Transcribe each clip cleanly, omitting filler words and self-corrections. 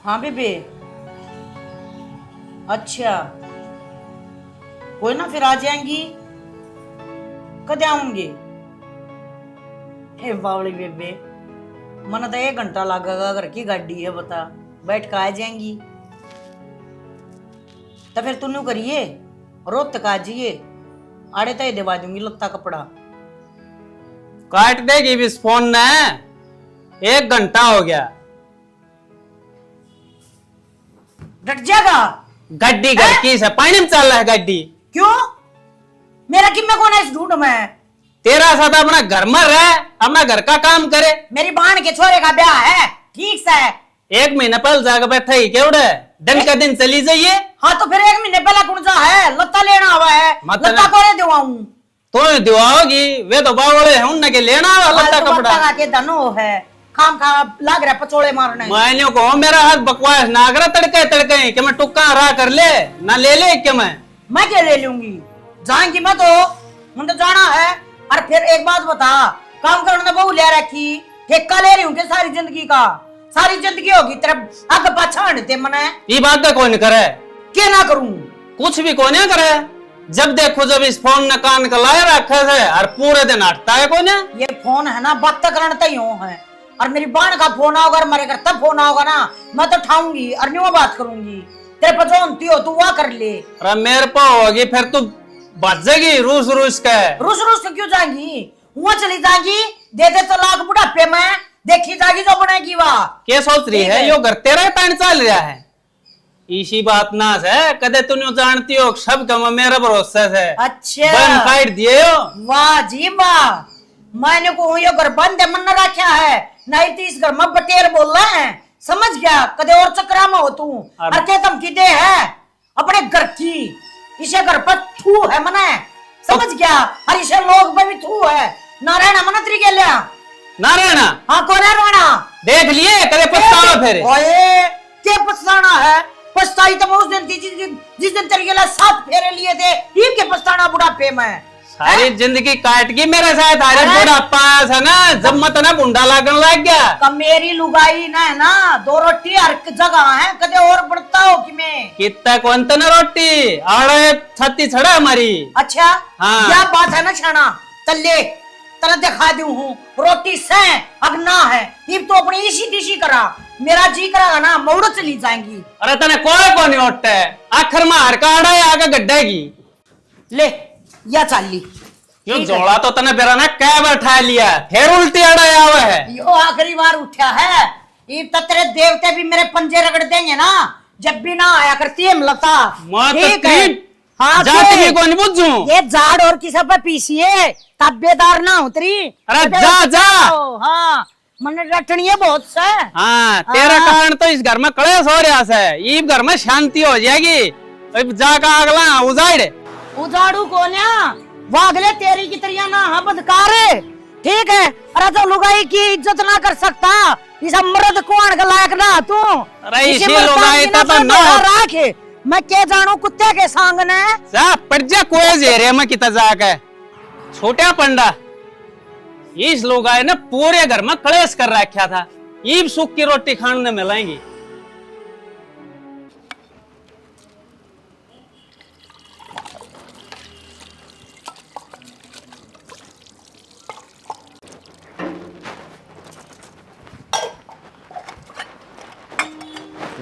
हाँ बेबे। अच्छा, कोई ना, फिर आ जाएंगी। कद आऊंगी? हे बावली बेबे, मन तो 1 घंटा लगेगा, घर की गाड़ी है बता, बैठ कर आ जाएंगी। तो फिर तुन्नू करिए, रोज तक आ जाइए, आड़े तय दिवा दूंगी लत्ता कपड़ा। काट देगी इस फोन ने, 1 घंटा हो गया। डट जाएगा। गड्डी घर की से पानी में चल रहा है गड्डी। क्यों? मेरा किम्मे कौन है इस ढूंढ में? तेरा साथ अपना घर में रह, अपना घर का काम करे। मेरी बहन के छोरे का ब्याह है, ठीक से। 1 महीना पहले जाकर बैठा ही केवड़े दिन का दिन चली जाइए। हाँ तो फिर 1 महीने पहले कौन सा है, लत्ता लेना हुआ है, मतलब लत्ता को दिवाऊं तो दिवाओगी, वे तो बावड़े हैं उनने के लेना हुआ लत्ता कपड़ा के धनो है, खाम खा लाग रहा पचोड़े मारने। मैंने को मेरा हाथ बकवास नागरा तड़के तड़के कि मैं टुक्का रहा कर ले ले क्या मैं क्या ले लूंगी? जाएंगी मैं तो, मुझे जाना है। और फिर एक बात बता, काम करने बहु ले रखी, ठेका ले रही हूँ कि सारी जिंदगी का? सारी जिंदगी होगी तेरा आग पाछा हटते मने। ये बात तो कौन करे? क्या ना करूं? कुछ भी कौन करे। जब देखो जब इस फोन ने कान का लाया रखा है और पूरे दिन हटता है कौन। ये फोन है ना, बात करने तय है। और मेरी बहन का फोन आओगा और मेरे घर तब फोन आओगा ना, मैं तो उठाऊंगी और न्यू बात करूंगी। तेरे पर जोनती हो तू वह कर ले। अरे मेरे पे होगी फिर तू बचेगी रूस रूस के। रूस रूस के क्यों जाएंगी? वहां चली जाएगी, दे दे तलाक बुढ़ापे में, देखी जाएगी जो बनेगी वाह। क्या सोच रही है? यो घर तेरा टाइम चल रहा है। इसी बात ना है, कदे तू जानती हो सब कम मेरा भरोसा है। अच्छा बन काट दिए हो। वाह जी वाह। मैंने को यो घर बंद है, मन न रखा है, नहीं तो इस घर में बटेर बोल रहे हैं, समझ गया? कदे और चक्रा में हो तू और क्या धमकी दे है अपने घर की? इसे घर पर थू है मने, समझ गया? और इसे लोग में भी थू है। नारायण मन तरीके लिया नारायण। हाँ कौन है राणा? देख लिए कदे पछतावा फिर। ओए क्या पछताना है? पछताई तो मैं उस दिन थी जिस दिन तेरे लिए 7 फेरे लिए थे, ये के पछताना बुढ़ापे में? सारी जिंदगी काट की मेरे साथ। अरे बुढ़ापा है ना, जब मत ना गुंडा लागन लग गया। कब मेरी लुगाई ना है ना, 2 रोटी हर जगह है, कदे और बढ़ता हो कि मैं कितना कौन तो ना रोटी आड़े छत्ती छड़ा हमारी। अच्छा हाँ। क्या बात है ना छाना, तल्ले तरह दिखा दू हूँ रोटी से अगना है, ये तो अपनी इसी दिशी करा, मेरा जी करा ना मौड़ चली जाएंगी। अरे तने कोई कौन उठता है, आखिर में हर का आड़ा आगे गड्ढे की ले या चाली यो जोड़ा तो तने बेरा ना कै बैठा लिया, फिर उल्टी आड़ा आवा है। यो आखिरी बार उठा है, ये तो तेरे देवते भी मेरे पंजे रगड़ देंगे ना, जब भी ना आया करती है लता। ठीक है हाँ, जाती भी कौन बुझू ये झाड़ और किसी पे पीसीए तब्येदार ना उतरी। अरे जा जा। हाँ मन रटनी है बहुत से। हाँ तेरा कारण तो इस घर में कलेश हो रहा है, ये घर में शांति हो जाएगी। अब जाकर अगला उजाड़ उजाड़ू को ना वागले तेरी की तरिया ना हाँ बदकार है, ठीक है? अरे जो लुगाई की इज्जत ना कर सकता, इस मर्द कौन का लायक ना तू? अरे इसी लुगाई तो ना राखे मैं क्या जानू कुत्ते के सांग ने जा पड़ जा कोई जेरे में किता जाके छोटा पंडा। इस लुगाई ने पूरे घर में कलेश कर रखा था, ईब सुख की रोटी खाने मिलेंगी।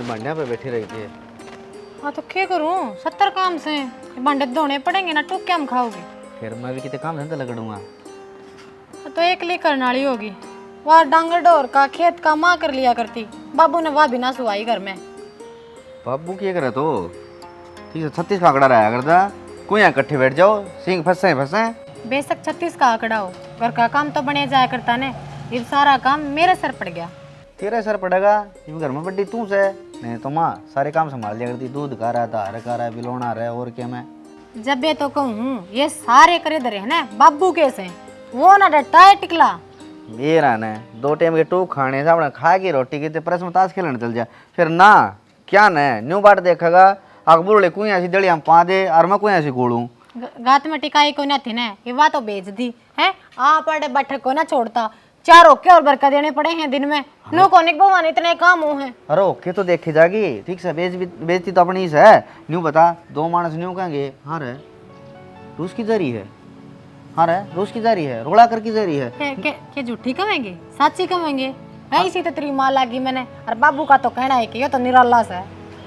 मंडिया पे बैठी रही थी। हाँ तो क्या करूं, 70 काम से भांडे धोने पड़ेंगे ना, टूक क्या हम खाओगे? फिर मैं भी कितने काम धंधा लगड़ूंगा। तो एक ली करने वाली होगी, वह डांगर डोर का खेत का माँ कर लिया करती, बाबू ने वह भी ना सुवाई घर में। बाबू क्या करे तो 36 का आंकड़ा रहा करता, कोई यहाँ इकट्ठे बैठ जाओ, सिंह फंसे फंसे। बेशक 36 का आंकड़ा हो, घर का काम तो बने जाया करता ने, ये सारा काम मेरे सर पड़ गया। तेरा सर पड़ेगा, ये घर में बड्डी तू से, नहीं तो माँ सारे काम संभाल लिया करती, दूध का रहा था, हर का रहा, बिलोना रहा, और क्या मैं जब ये तो कहूँ ये सारे करे दरे है ना बाबू कैसे, वो ना डरता है टिकला। मेरा ने 2 टाइम के टूक खाने से अपने खा की रोटी की प्रश्न में ताश खेलने चल जा, फिर ना क्या न न्यू बाट देखेगा अकबर कुछ ऐसी दड़ी हम पा दे और मैं कोई ऐसी गोड़ू गात में टिकाई को ना थी ना, ये बात तो बेच दी है आप बैठक को ना छोड़ता, 4 होके और बरका देने पड़े हैं दिन में। नो कोनिक भगवान इतने काम हो हैं। अरे ओके तो देखी जागी, ठीक से बेइज्जती तो अपनी ही है। न्यू बता, 2 मानस न्यू कहेंगे हाँ रे रूस की जरी है, हाँ रे रूस की जरी है, रोड़ा कर की जरी है। के झूठी कमेंगे सच्ची कमेंगे? ऐसी तो तेरी माँ लागी मैंने। और बाबू का तो कहना है कि ये तो निराला सा है।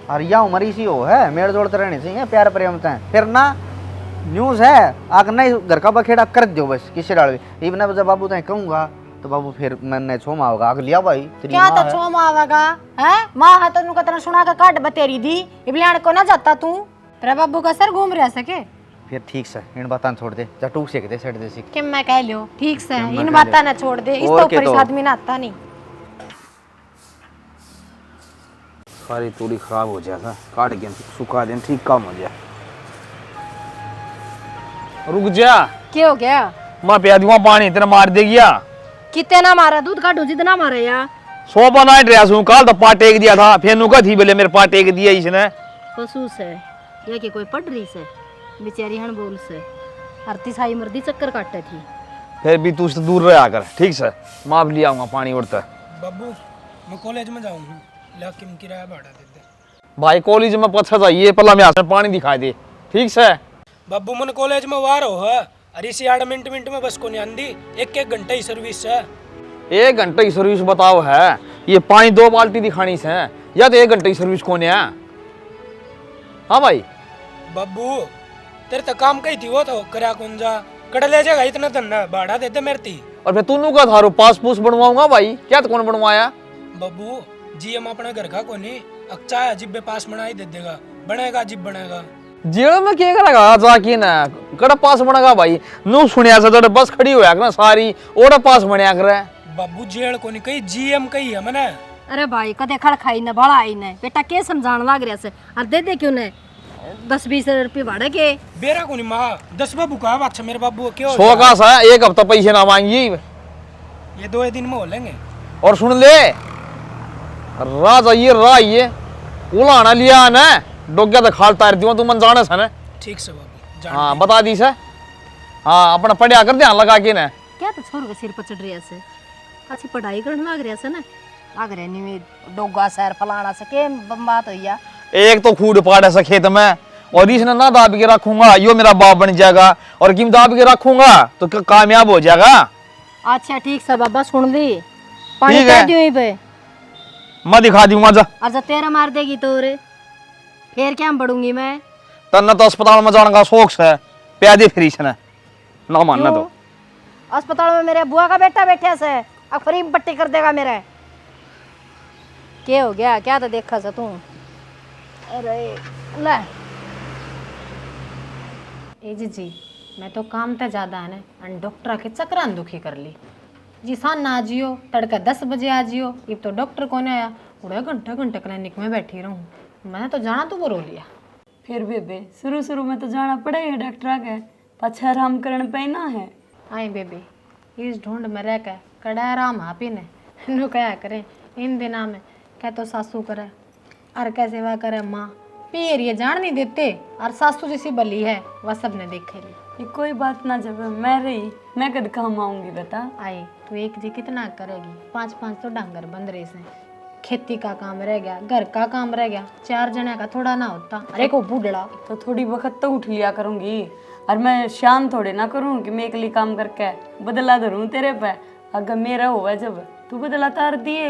और या उम्र इसी हो है, मेड़ जोड़ते रहने चाहिए, प्यार प्रेम से फिर ना न्यूज़ है आकर नहीं घर का बखेड़ा कर दो बस किसी डाल इवन जब बाबू तय कहूँगा तो बाबू फिर मैंने छोमा होगा आग लिया भाई तेरी क्या माँ तो है। छोमा आवेगा है? माँ है तो कतना सुना का काट बतेरी दी इबलियाण को ना जाता तू। तेरा बाबू का सर घूम रहा सके। फिर ठीक से इन बातां छोड़ दे, जा टूक सेक दे सेट दे सीख। कि मैं कह लियो ठीक से मैं इन कह बातें लियो। ना छोड़ दे, इस और तो के ऊपर इस तो। आदमी ना आता नहीं। सारी तूड़ी खराब हो जाता, काट के सुखा दें ठीक काम हो जाए। रुक जा, क्या हो गया? मैं पिया दूंगा पानी, तेरा मार दे गया। कितना मारा दूध काटू जितना मारा या 100 बनाए ड्रेस हूँ, कल तो पाट टेक दिया था, फिर नुका थी बोले मेरे पाट टेक दिया इसने। पशु से या कि कोई पटरी से बेचारी हण बोल से आरती साई मर्दी चक्कर काटे थी। फिर भी तू उससे दूर रहा कर, ठीक से माप लिया आऊंगा पानी उड़ता। बाबू मैं कॉलेज में जाऊंगा, लेकिन किराया भाड़ा दे दे। भाई कॉलेज में पछा चाहिए, पहला मैं हाथ में पानी दिखा दे, ठीक से। बाबू मन कॉलेज में वार हो है, अरे इसी 8 मिनट में बस को नहीं आंदी, 1 घंटे ही सर्विस है। 1 घंटे की सर्विस बताओ है, ये पानी 2 बाल्टी दिखानी से या तो 1 घंटे की सर्विस कौन है? हाँ भाई बाबू तेरे तो काम कही थी वो तो करा कौन जा कड़ ले जाएगा इतना धन्ना भाड़ा दे दे मेरे ती। और फिर तू का थारो पास पूस बनवाऊंगा भाई, क्या तो कौन बनवाया? बाबू जी हम अपना घर का कोनी अच्छा है जिब्बे पास बनाई दे देगा, बनेगा जिब बनेगा। जेल में क्या करेगा जाके ना कड़ा पास बनेगा भाई, नू सुनिया से तो बस खड़ी होया ना सारी ओड़ा पास बनया करे। बाबू जेल कोनी कही जीएम कही है मने। अरे भाई कदे खड़ खाई न बड़ा आई न बेटा के समझान लाग रहा से और दे दे क्यों ने 10-20 रुपये भाड़े के बेरा कोनी माँ 10 बाबू का अच्छा मेरे बाबू क्यों 100 का सा 1 हफ्ता पैसे ना मांगी, ये 2 दिन में हो लेंगे। और सुन ले राह ये उलाना लिया ना डोग्या तो खाल तार दियो तू मन जाने से ना। ठीक से बाबू जान हाँ बता दी से, हाँ अपना पढ़िया कर ध्यान लगा के ना। क्या तो छोर के सिर पर चढ़ रहा से अच्छी पढ़ाई करने लाग रहा से ना लाग रहे नहीं डोगा सैर फलाना से के बात हो या। एक तो खूड पाड़ ऐसा खेत में और इसने ना दाब के रखूंगा यो मेरा बाप बन जाएगा, और किम दाब के रखूंगा तो कामयाब हो जाएगा। अच्छा ठीक से बाबा सुन ली पानी ठीक कर है। दियो यहीं पे मैं दिखा दूंगा जा और जब तेरा मार देगी तो रे फिर क्या बढ़ूंगी मैं? तन्ना तो अस्पताल में जाने का शौक है, प्यादे फ्री से ना मानना क्यों? तो अस्पताल में मेरे बुआ का बेटा बैठे से अब फ्री में पट्टी कर देगा मेरे। क्या हो गया? क्या तो देखा सा तू? अरे ले ए जी मैं तो काम तो ज्यादा है ना और डॉक्टर के चक्रान दुखी कर ली जी। सान ना आ जियो तड़का 10 बजे आ जियो, अब तो डॉक्टर कौन आया पूरा घंटा क्लिनिक में बैठी रहूं। मैंने तो जाना तो वो रो लिया। फिर बेबे शुरू में तो जाना पड़ेगा डॉक्टर के पाछा आराम करने पैना है। आई बेबी इस ढूंढ में रह के कड़ा आराम हापी ने नु क्या करे इन दिना में क्या तो सासू करे और क्या सेवा करे माँ पीर ये जान नहीं देते और सासू जैसी बली है वह सब ने देखे ली। ये कोई बात ना, जब मैं रही मैं कद काम आऊंगी बता। आई तो एक जी कितना करेगी, 5-5 तो डांगर बंद रहे से, खेती का काम रह गया, घर का काम रह गया, 4 जने का थोड़ा ना होता। अरे को बूढ़ा तो थोड़ी वक्त तो उठ लिया करूंगी, और मैं शान थोड़े ना करूं कि मैं अकेली काम करके बदला धरूं तेरे पे। अगर मेरा हुआ जब तू बदला तार दिए।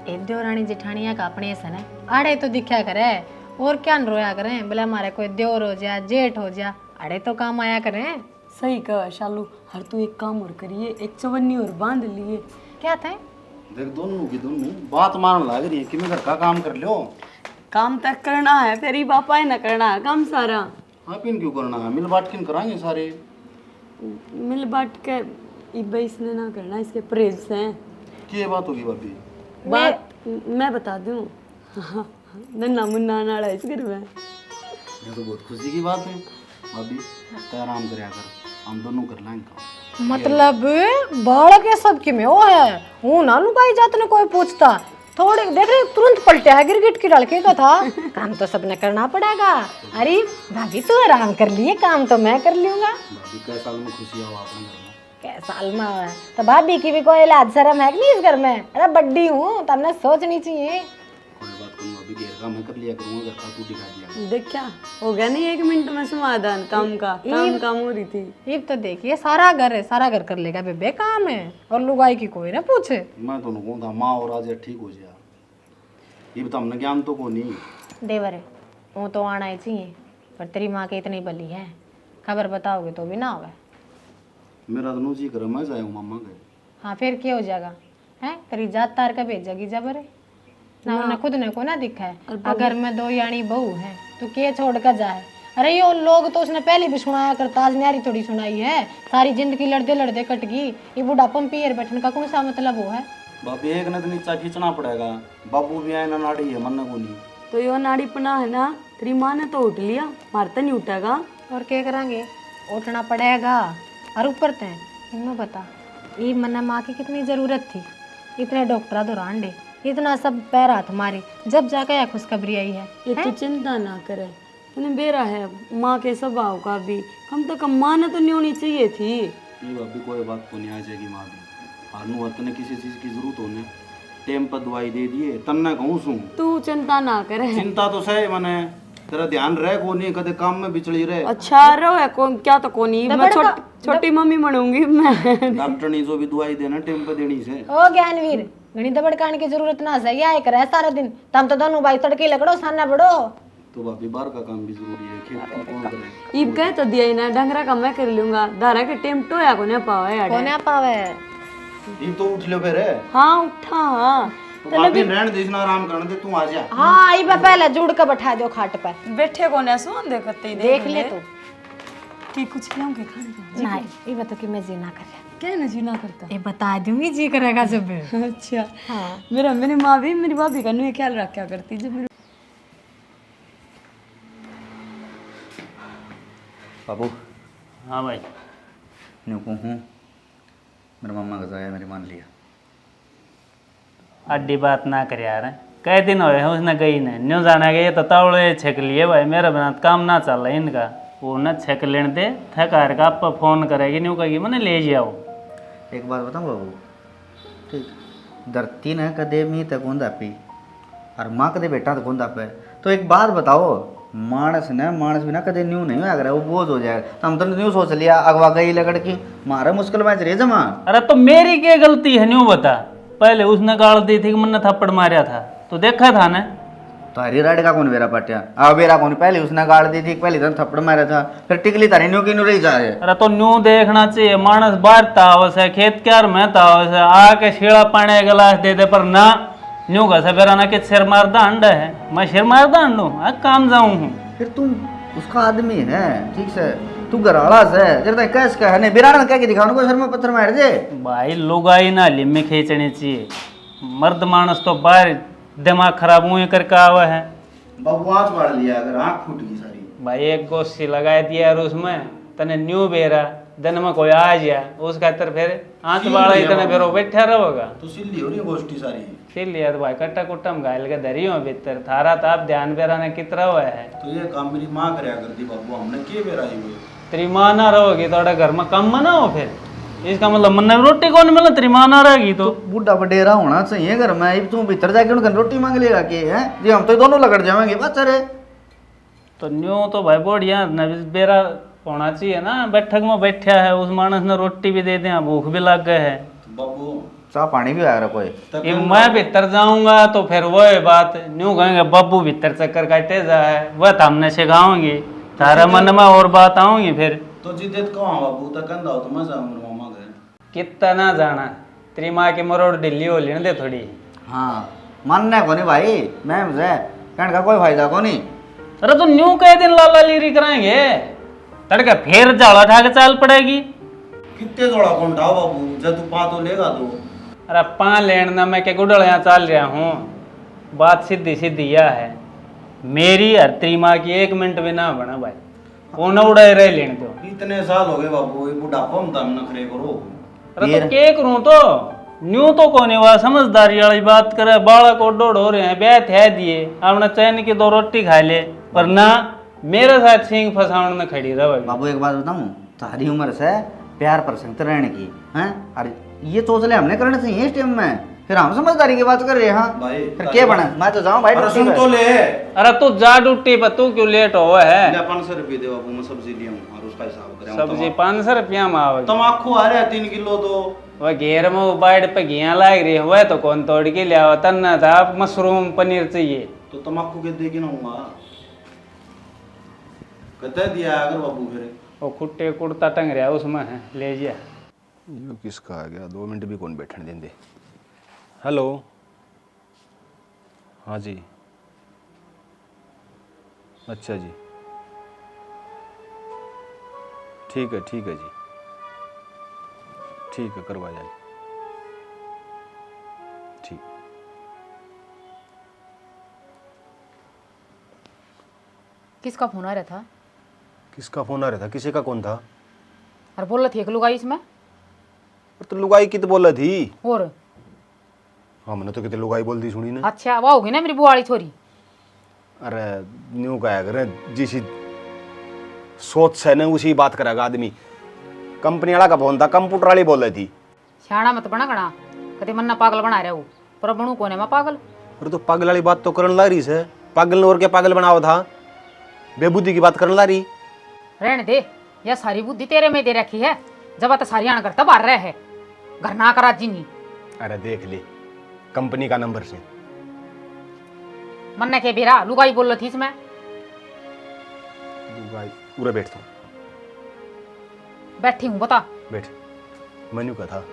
ए देवरानी जेठानिया का अपने से न आड़े तो दिखा करे और क्या न रोया करें, बोले हमारे कोई देवर हो जा जेठ हो जा अड़े तो काम आया करें। सही कहा शालू, हर तू एक काम और करिए, एक चवन्नी और बांध लिए। क्या थे देख दोनों की दोनों बात मान लग रही है कि मैं घर का काम कर लो। काम तक करना है फिर ही बापा है ना करना है काम सारा। हाँ पिन क्यों करना है, मिल बांट किन कराएंगे सारे। मिल बांट के इब्बे इसने ना करना, इसके परहेज हैं। क्या बात होगी भाभी? बात मैं बता दूं, नन्ना मुन्ना नाड़ा इस घर में। ये तो बहुत खुशी की बात है भाभी, तो आराम कराया कर, हम दोनों कर लेंगे काम। मतलब बालक ये सब की में वो है हूँ ना लुकाई जात ने कोई पूछता थोड़े देख रहे तुरंत पलटे है गिरगिट की लड़के का था। काम तो सबने करना पड़ेगा। अरे भाभी तू आराम कर लिए काम तो मैं कर लूंगा। भाभी कैसा में खुशी आओ अपने घर में। कैसा साल में है तो भाभी की भी कोई लाज शर्म है कि नहीं इस घर में? अरे बड्डी हूँ तो हमने सोचनी चाहिए। कोई बात करूंगा अभी घेर का मैं कर लिया करूंगा, घर का तू दिखा दिया। देख क्या हो गया नहीं 1 मिनट में समाधान काम का, काम हो रही थी। अब तो देखिए सारा घर है, सारा घर कर लेगा बेबे काम है और लुगाई की कोई ना पूछे। मैं तो कहूँ था माँ और आज ठीक हो जाए, ये बता हमने ज्ञान तो को नहीं देवर है वो तो आना ही चाहिए, पर तेरी माँ के इतनी बली है, खबर बताओगे तो भी ना होगा। मेरा तो जी कर मैं जाऊँ मामा के। हाँ फिर क्या हो जाएगा है, तेरी जात तार का भेजेगी जबर है ना, उन्हें खुद ने को ना दिखा है। अगर में 2 यानी बहू है तो के छोड़ कर जाए। अरे यो लोग तो उसने पहले भी सुनाया करता, आज न्यारी थोड़ी सुनाई है, सारी जिंदगी लड़ते लड़ते कट गई, ये बुढ़ापा में पियर बैठने का कौन सा मतलब वो है? बाबी एक ने तो नीचा खींचना पड़ेगा, बाबू भी आए ना नाड़ी है मन को नहीं। तो यो नाड़ी पना है ना, तेरी माँ ने तो उठ लिया, मारता नहीं उठेगा। और क्या करेंगे, उठना पड़ेगा। और ऊपर ते इनमें बता ये मन्ना माँ की कितनी जरूरत थी, इतने डॉक्टर दौरान इतना सब पैर हाथ मारे, जब जाकर यह खुशखबरी आई है। ये तू चिंता ना करे, तूने बेरा है माँ के स्वभाव का भी, कम तो कम माँ ने तो नहीं होनी चाहिए थी। ये भाभी कोई बात को नहीं आ जाएगी माँ भी, हारनू हतने किसी चीज की जरूरत होने टेम पर दवाई दे दिए तन्ना कहूँ सू। तू चिंता ना करे। चिंता तो सही मने तेरा ध्यान रहे को नहीं कदे काम में बिचड़ी रहे। अच्छा रो है कौन क्या तो कोनी, मैं छोटी मम्मी बनूंगी मैं। डॉक्टर ने जो भी दवाई देना टेम पे देनी से। ओ ज्ञानवीर घनी दबड़काने की जरूरत ना सही आए करे सारा दिन, तम तो दोनों भाई तड़के लगड़ो साना बड़ो। तो भाभी बाहर का काम भी जरूरी है, खेत का कौन करे। ईब कह तो दिया ही ना, डंगरा का मैं कर लूंगा, धारा के टेम टोया को ने पावे यार। कोने पावे ये तो उठ लो फिर। हाँ उठा हाँ तो भाभी रहने दे ना, आराम करने दे, तू आ जा। हाँ आई पहले जुड़ के बैठा दो खाट पर, बैठे को ने सुन देखते ही देख ले तू कि कुछ क्यों के खाने का नहीं ये बता कि मैं जी ना करे, क्या ना जी ना करता। ये बता दूंगी जी करेगा जब। अच्छा हाँ मेरी माँ भी मेरी भाभी का नुए ख्याल रखा करती जब मेरी। बाबू हाँ भाई न्यू को हूँ मेरे मम्मा का जाया मेरी मान लिया। अड्डी बात ना कर यार, कई दिन हुए हैं उसने गई ने न्यू जाना गई तो तवड़े छेक लिए भाई, मेरा बिना काम ना चल रहा इनका, वो न छेक लेने दे थकार का आप फोन करेगी न्यू कहेगी मैंने ले जाओ। एक बात बताऊँ बाबू, ठीक धरती ने कदे मी तक गोंदा पी और माँ कदे बेटा तक गोंदा पे, तो एक बात बताओ मानस भी ना कदे न्यू नहीं अगर वो बोझ हो जाएगा, तो हम तो न्यू सोच लिया अगवा गई लगड़ की मारा मुश्किल में रे जमा। अरे तो मेरी क्या गलती है न्यू बता, पहले उसने गाल दी थी कि मैंने थप्पड़ मारा था तो देखा था ना। तो हरी राड का कौन बेरा पटिया आ बेरा कौन, पहले उसने गाड़ दी थी, पहले तो थप्पड़ मारा था, फिर टिकली तारी न्यू की न्यू रही जाए। अरे तो न्यू देखना चाहिए, मानस बाहर तावस है खेत क्यार में तावस है, आके शीड़ा पानी गिलास दे दे, पर ना न्यू का सवेरा ना कि सिर मारदा अंडा है, मैं सिर मारदा अंडू काम जाऊँ हूँ। फिर तू उसका आदमी है ठीक से, तू घराड़ा से जरा कैस का है नहीं बिराड़ कह के दिखाओ कोई सर में पत्थर मार दे। भाई लुगाई ना लिम्मे खींचनी चाहिए, मर्द मानस तो बाहर दिमाग खराब हुए करके आवा है। बाबू आँच मार लिया अगर आँख फूट गई सारी। भाई एक गोशी लगा दिया यार उसमें तने न्यू बेरा दिन में कोई आ जाए उस खातर फिर आँच वाला ही तने फिर वो बैठा रहोगा। तो सिल्ली हो रही गोष्ठी सारी। इसीलिए तो भाई कट्टा कुट्टा में घायल के धरी हो भीतर थारा तो आप ध्यान बेरा ने कितना हुआ है। तो ये काम मेरी माँ करया करती बाबू, हमने के बेरा ही हुई। तेरी माँ ना रहोगी थोड़ा घर में कम मना हो, फिर इसका मतलब मन रोटी कौन मिला, तेरी माँ ना रहेगी तो बूढ़ा बडेरा होना चाहिए घर में, अब तू भीतर जाके उनका रोटी मांग लेगा के है जी, हम तो दोनों लगड़ जाएंगे बस। अरे तो न्यू तो भाई बढ़िया बेरा होना चाहिए ना, बैठक में बैठा है उस मानस ने रोटी भी दे दे, भूख भी लग गए है। बाबू चाह पानी भी आया कोई ये मैं भीतर जाऊंगा तो फिर वो है बात, न्यू कहेंगे बब्बू भीतर चक्कर काटते जा है, वह तो हमने सिखाऊंगी, तारा मन में और बात आऊंगी फिर। तो जिद्दत कहाँ बाबू तक कंधा हो तो मैं जाऊँ मेरे मामा गए कितना ना जाना, तेरी माँ की मरोड़ ढिल्ली हो लेने दे थोड़ी। हाँ मानना को नहीं भाई, मैं मुझे कहने का कोई फायदा को नहीं। अरे तो न्यू कई दिन लाला लीरी कराएंगे, तड़का फिर झाड़ा उठा के चाल पड़ेगी। कितने जोड़ा कौन उठाओ बाबू, जब तू पा तो लेगा तो। अरे पा लेन ना मैं क्या गुडल यहाँ चाल रहा हूँ, बात सीधी सीधी यह है मेरी हर तेरी माँ की 1 मिनट भी ना बना भाई, वो न उड़ाए रह लेने दो। इतने साल हो गए बाबू, ये बुढ़ापा में तम नखरे करो। अरे तो के करूँ तो न्यू तो कोने हुआ, समझदारी वाली बात करे, बालक को डोड़ हो रहे हैं ब्याह थे दिए, अपने चैन की 2 रोटी खा ले, पर ना मेरे साथ सिंह फसाउन में खड़ी रह। बाबू एक बात बताऊँ, तारी उम्र से प्यार पर संगत रहने की हैं। अरे ये सोच ले हमने करना चाहिए इस टाइम में, फिर हम समझदारी की बात कर रहे हैं। हाँ फिर क्या बना, मैं तो जाऊँ भाई। सुन तो ले, अरे तू जा ड्यूटी पर, तू क्यों लेट हो है? 500 रुपये दे बाबू, मैं सब्जी लिया हूँ और उसका हिसाब करें। सब्जी 500 रुपया में आवे? तम्बाकू आ रहा है 3 किलो तो। वह घेर में वो बाइड पे घिया लाग रही है, वह तो कौन तोड़ के लिया? तन्ना था मशरूम पनीर चाहिए तो तम्बाकू के दे के ना हूँगा, कहते दिया अगर बाबू फिर। वो खुट्टे कुर्ता टंग रहा उसमें है, ले जा। यो किसका आ गया, 2 मिनट भी कौन बैठने देंगे। हेलो, हाँ जी, अच्छा जी, ठीक है जी, ठीक है करवा जाए, ठीक। किसका फोन आ रहा था? किसका फोन आ रहा था? किसी का कौन था? और बोल रही थी एक लुगाई इसमें। तो लुगाई की तो बोल रही थी। और हाँ मैंने तो कितने लुगाई बोल दी सुनी ना। अच्छा वो होगी ना मेरी बुआड़ी छोरी। अरे न्यू कहा करें, जिसी सोच से ना उसी बात करेगा आदमी। कंपनी वाला का फोन था, कंप्यूटर वाली बोल रही थी। शाना मत बना गणा, कदे मन्ना पागल बना रहा वो, पर बनू कौन है मैं पागल? अरे तो पागल वाली बात तो करने ला रही से, पागल ने और क्या पागल बनावा था, बेबुद्धि की बात करने ला रही। रहने दे, यह सारी बुद्धि तेरे में दे रखी है, जब तो सारी आन करता बाहर रहे है, घर ना करा जी नहीं। अरे देख ले कंपनी का नंबर से। मन्ना के बेरा लुगाई बोल रही थी इसमें। लुगाई पूरा बैठ तू, बैठी हूँ बता। बैठ। मैंने कहा था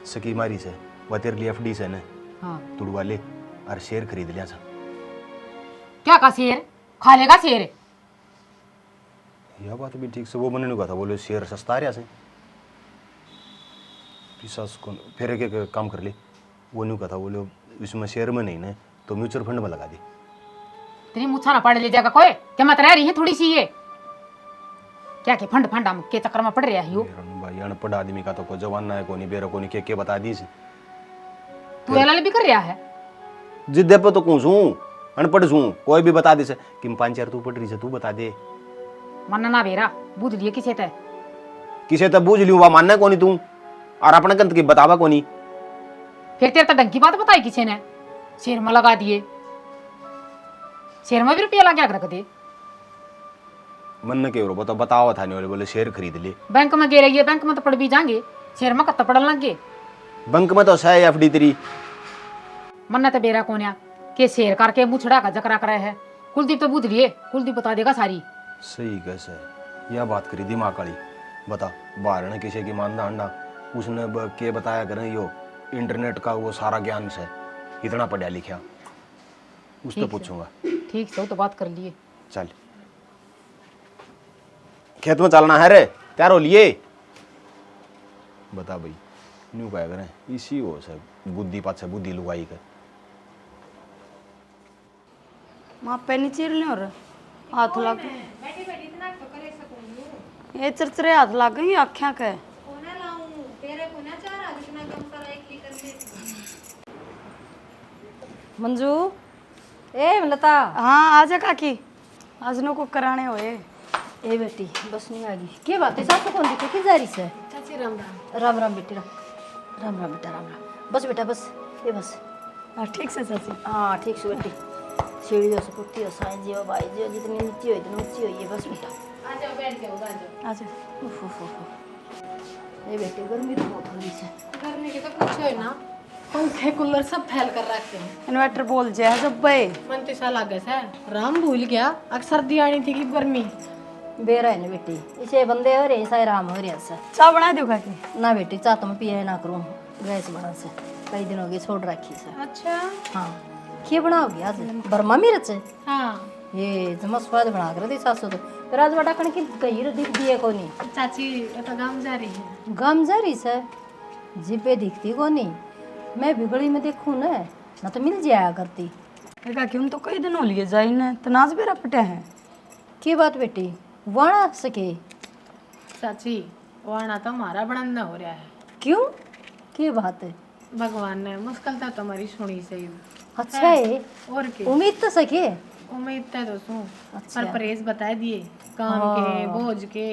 सकी मारी से वह तेरे लिए एफडी से न हाँ तुड़वा ले और शेयर खरीद लिया था। क्या का शेर खा लेगा शेर? यह बात भी ठीक से वो मैंने कहा था, बोले शेयर सस्ता आ रहा से पिसास को फिर एक काम कर ले। वो नहीं कहा था, बोले इसमें शेयर में नहीं ना तो म्यूचुअल फंड में लगा दे। तेरी मुच्छा ना पड़ ले जाएगा कोई, क्या मत रह रही है थोड़ी सी ये क्या के फंड फंड हम के चक्कर में पड़ रहा है यो। भाई अनपढ़ आदमी का तो कोई जवान है कोनी बेरा कोनी के बता दी से। तू एलाल भी कर रहा है जिद्दे पे तो कौन सूं अनपढ़ सूं, कोई भी बता दे से कि 5-4 तू पढ़ रही से तू बता दे। मन ना बेरा बुझ लिए किसे ते किसे तब बूझ लियो, वह मानना कोनी तू और अपने कंत की बतावा कोनी। फिर तेरे तो ढंग की बात बताई किसी ने, शेर में लगा दिए, शेर में भी रुपया लगा के रख दे। मन ने क्यों बता बतावा था नहीं, बोले शेयर खरीद ले। बैंक में गे रही है, बैंक में तो पड़ भी जाएंगे, शेर में कत्ता पड़न लग गए। बैंक में तो सही एफडी तेरी। मन ने तो बेरा कोन्या के शेर करके मुछड़ा का जकरा करे है। कुलदीप तो बुझ लिए, कुलदीप बता देगा सारी। सही कैसे यह बात करी दिमाग वाली। बता बाहर ने किसी की मानना अंडा उसने के बताया करें, यो इंटरनेट का वो सारा ज्ञान से इतना पढ़ा लिखा उससे पूछूंगा। ठीक से तो बात कर लिए। चल खेत में चलना है रे, तैयार हो लिए? बता भाई न्यू क्या करें, इसी हो से बुद्धि पाछ बुद्धि लुगाई कर। माँ पैनी चीर ले और हाथ लग ये चरचरे हाथ लग गई आख्या के। मंजू ए लता। हाँ आजा काकी, आज नो को कराने होए। ए बेटी बस नहीं आ गई, क्या बात है? सासू कौन दिखे की जा रही से? चाची राम राम। राम राम बेटी, राम राम बेटा, राम राम। बस बेटा बस, ये बस। हाँ ठीक से चाची। हाँ ठीक से बेटी, सीढ़ी हो कुत्ती हो साई जी हो भाई जी हो, जितनी नीची हो इतनी ऊंची हो, ये बस बेटा। आ जाओ बैठ जाओ, आ जाओ। आजा। उफ उफ उफ। ये बेटी गर्मी तो बहुत हो रही है। गर्मी के तो पूछो ही ना, पंखे कूलर सब फैल कर रखते हैं। इन्वर्टर बोल जाए जब बे मन तो ऐसा लगे से राम भूल गया, अगर सर्दी आनी थी कि गर्मी। बेरा है ना बेटी, इसे बंदे हो रहे ऐसा आराम हो रहा है। चाय बना दो काकी। ना बेटी चाह तो मैं पिया ना करूँ, गैस बना से कई दिन हो गए छोड़ रखी से। अच्छा हाँ क्या बनाओगी आज? बर्मा मिर्च? हाँ ये जमा स्वाद बना कर दी सासू तो। फिर आज बड़ा कण की गई दिख दिए कोनी। चाची ये तो गाँव जा रही है। गम जा रही से जिपे दिखती कोनी, मैं बिगड़ी में देखूँ ना तो मिल जाया करती। काकी हम तो कई दिन हो लिए जाई ने तनाज बेरा पटे हैं। की बात बेटी वाणा सके? चाची वाना तो हमारा बड़ंदा हो रहा है। क्यों की बात है? भगवान ने मुश्किल था तुम्हारी सुनी से ही। अच्छा है, और क्या? उम्मीद तो सके मैं इतना तो सू अच्छा। पर परहेज बता दिए काम के बोझ के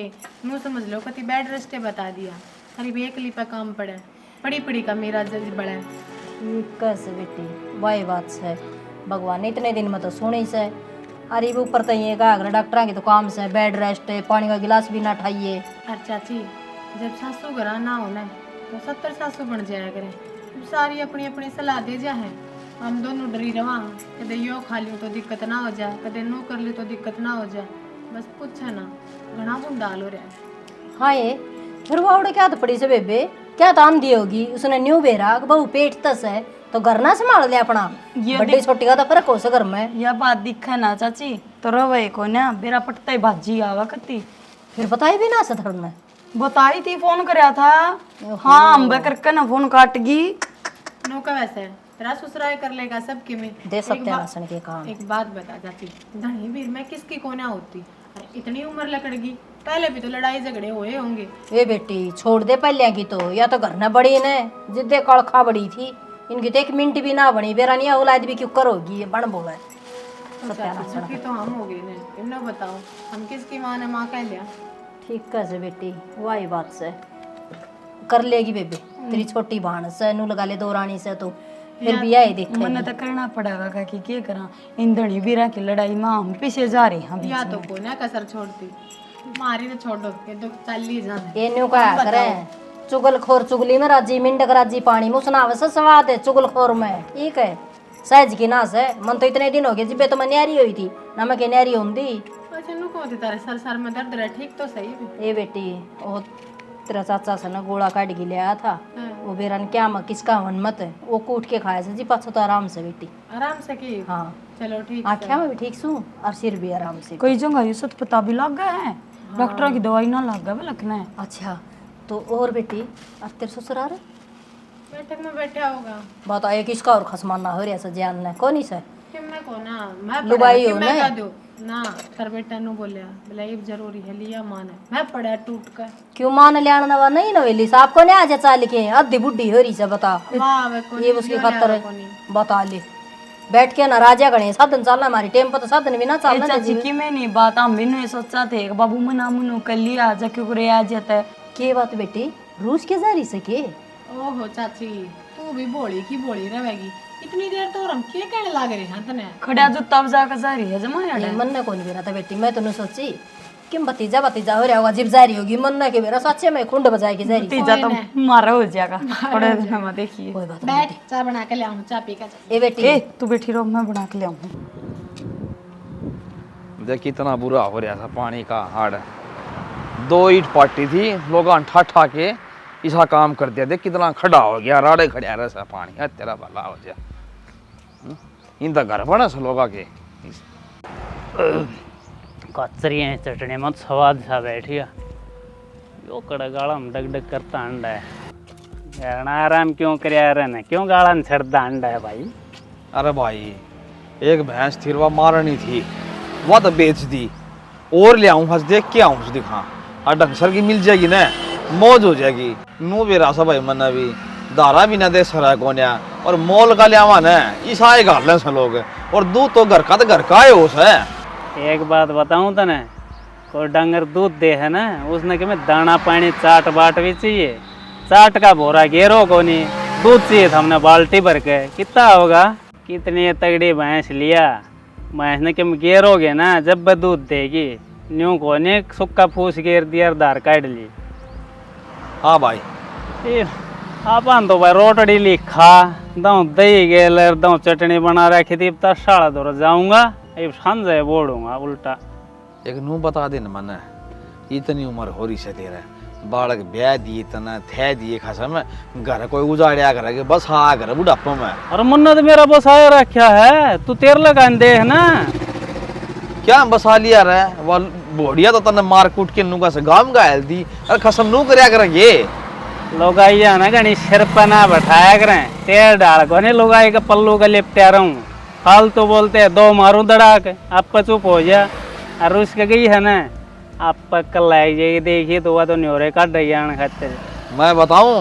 नू समझ लो कति बेड रेस्ट बता दिया अरे बेकली पे काम पड़े पड़ी पड़ी का मेरा जज बड़ा है। ठीक कैसे बेटी वही बात है भगवान ने इतने दिन में तो सुनी से अरे वो ऊपर तो ये का अगर डॉक्टर की तो काम से बेड रेस्ट है पानी का गिलास भी ना ठाइए। अरे चाची जब सासू घर ना हो ना तो 70 सासू बन जाया करें सारी अपनी अपनी सलाह दे जा है हम दोनों डरी रवा कदे यो खा लियो तो दिक्कत ना हो जाए कदे नो कर लियो तो दिक्कत ना हो जाए बस पूछा ना घना बुंडाल हो रहा है। हाँ ये फिर वो आवड़े क्या तो पड़ी से बेबे क्या ताम दी होगी उसने न्यू बेरा बहु पेट तस है तो घर ना संभाल ले अपना बड़ी छोटी का तो फर्क हो घर में। यह बात दिखा ना चाची तो रवे को ना बेरा पटता ही भाजी आवा कती फिर बताई भी ना सधर ने बताई थी फोन करया था। हाँ हम करके ना फोन काट गी नो का वैसे तेरा ससुराल कर लेगा सबके में दे सकते हैं नसन के काम। एक बात बता चाची धनी वीर मैं किसकी कोना होती अरे इतनी उम्र लकड़गी पहले भी तो लड़ाई झगड़े हुए होंगे। ए बेटी छोड़ दे पहले की तो या तो घर न बड़ी ने जिद्दे कड़खा बड़ी थी इनकी तो 1 मिनट भी ना बनी बेरा नहीं औलाद भी क्यों करोगी ये बन बोला चाची तो हम हो गए ने इन्हें बताओ हम किसकी माँ ने माँ कह लिया। ठीक कैसे बेटी वही बात से कर लेगी बेबी तेरी छोटी बहन से नू लगा ले 2 रानी से तो फिर भी आई देख मन तो करना पड़ेगा का कि क्या करा इन धनी बीरा की लड़ाई में हम पीछे जा रहे हैं या तो को ना कसर छोड़ती मारी ने छोड़ दो ये तो चल ही जाना ये न्यू का करे चुगलखोर चुगली में राजी मिंडक राजी पानी में सुनाव से स्वाद है चुगलखोर में ठीक है सहज की नास है मन तो इतने दिन हो गए जिबे तो मैं न्यारी हुई थी ना मैं के न्यारी होंगी। अच्छा नु को तारे सर सर में दर्द रहा ठीक तो सही भी ए बेटी वो तेरा चाचा से ना गोला काट के ले आया था वो बेरन क्या म किसका मन मत है वो कूट के खाया से जी पाछो तो आराम से बेटी आराम से की। हाँ चलो ठीक आँखें में भी ठीक सू और सिर भी आराम से। कोई जगह ये सत पता भी लग गया है डॉक्टर की दवाई ना लग गया लखना है। अच्छा तो और बेटी अब तेरे ससुराल बैठक में बैठा होगा बता एक किसका और खसमाना हो रहा जान ने कौन से कि मैं को ना मैं लुगाई हो मैं ना कह दो ना कर बेटा नु बोलिया बोला ये जरूरी है लिया मान मैं पड़ा टूट कर क्यों मान ले आना वा नहीं नवेली साहब को नहीं आजा चाल के अद्धी बुढ़ी हो रही से बता वाह वे को ये उसकी खातर बता ले बैठ के ना राजा गणे साधन चलना हमारी टेम पर तो साधन भी ना चलना चाची की मैं नहीं बात हम भी नहीं सोचा थे बाबू मना मुनु कर लिया जा क्यों करे आ जाता है के बात बेटी रूस के जारी से के ओहो चाची तू भी बोली की बोली रहेगी इतनी देर तो हम क्या कहने लाग रहे हैं तने खड़ा जो तब जाकर जा रही है जमाया नहीं मन ने कौन बेरा था बेटी मैं तो नहीं सोची कि भतीजा भतीजा हो रहा होगा जिब जारी होगी मन ने के बेरा सच्चे में खुंड बजाएगी जारी तीजा तो मारा हो जाएगा थोड़े दिन में देखिए कोई बात बैठ चाय बना के ले आऊं चाय पी का ए बेटी ए तू बैठी रहो मैं बना के ले आऊं। देख कितना बुरा हो रहा था पानी का हाड़ 2 ईंट पाटी थी लोग ठा ठा के ऐसा काम कर दिया देख कितना खड़ा हो गया राड़े खड़ा रहा पानी है तेरा भला हो गया इन तो घर बना से लोग के कचरी है चटनी मत स्वाद सा बैठिया यो कड़ा गाला में डग डग करता अंडा है यार आराम क्यों करया रहना क्यों गाला में छड़ता अंडा है भाई। अरे भाई एक भैंस थी वह मारनी थी वह तो बेच दी और ले आऊं हंस देख के आऊं दिखा और ढंगसर की मिल जाएगी ना मौज हो जाएगी नो बेरा सा भाई मना भी दारा भी ना दे सरा कोन्या और मोल का ले आवा ना ईसाई गाल ले लोग और दूध तो घर का है उस है। एक बात बताऊं तने कोई डंगर दूध दे है ना उसने कि मैं दाना पानी चाट बाट भी चाहिए चाट का भोरा घेरो को नहीं दूध चाहिए था हमने बाल्टी भर के कितना होगा कितनी तगड़ी भैंस लिया भैंस ने कि घेरोगे ना जब वह दूध देगी न्यू को ने सुक्का फूस घेर दिया धार काट ली। हाँ भाई अपन तो भाई रोटड़ी लिखा दऊ दही गेल दऊ चटनी बना रखी थी तब साड़ा दौर जाऊंगा संजय बोलूंगा उल्टा एक नू बता दे न मन इतनी उम्र हो रही से तेरा बालक ब्याह दिए तना थे दिए खासा में घर कोई उजाड़िया कर बस हाँ कर बुढ़ापा में और मुन्ना तो मेरा बसाया रखा है तू तेर लगा दे है ना क्या बसा लिया रे वो बोड़िया तो तने मार कूट के नू का से गाम गायल दी अरे खसम नू करया करेंगे लोग आइया ना गणी सिर पर ना बैठाया करें तेल डाल को नहीं लोग आई का पल्लू का लिपटा रहूं फालतू बोलते हैं 2 मारूं दड़ा के आप चुप हो जा और उसके गई है ना आप कल आई जाएगी देखिए तो वह तो न्योरे काट रही है खाते मैं बताऊं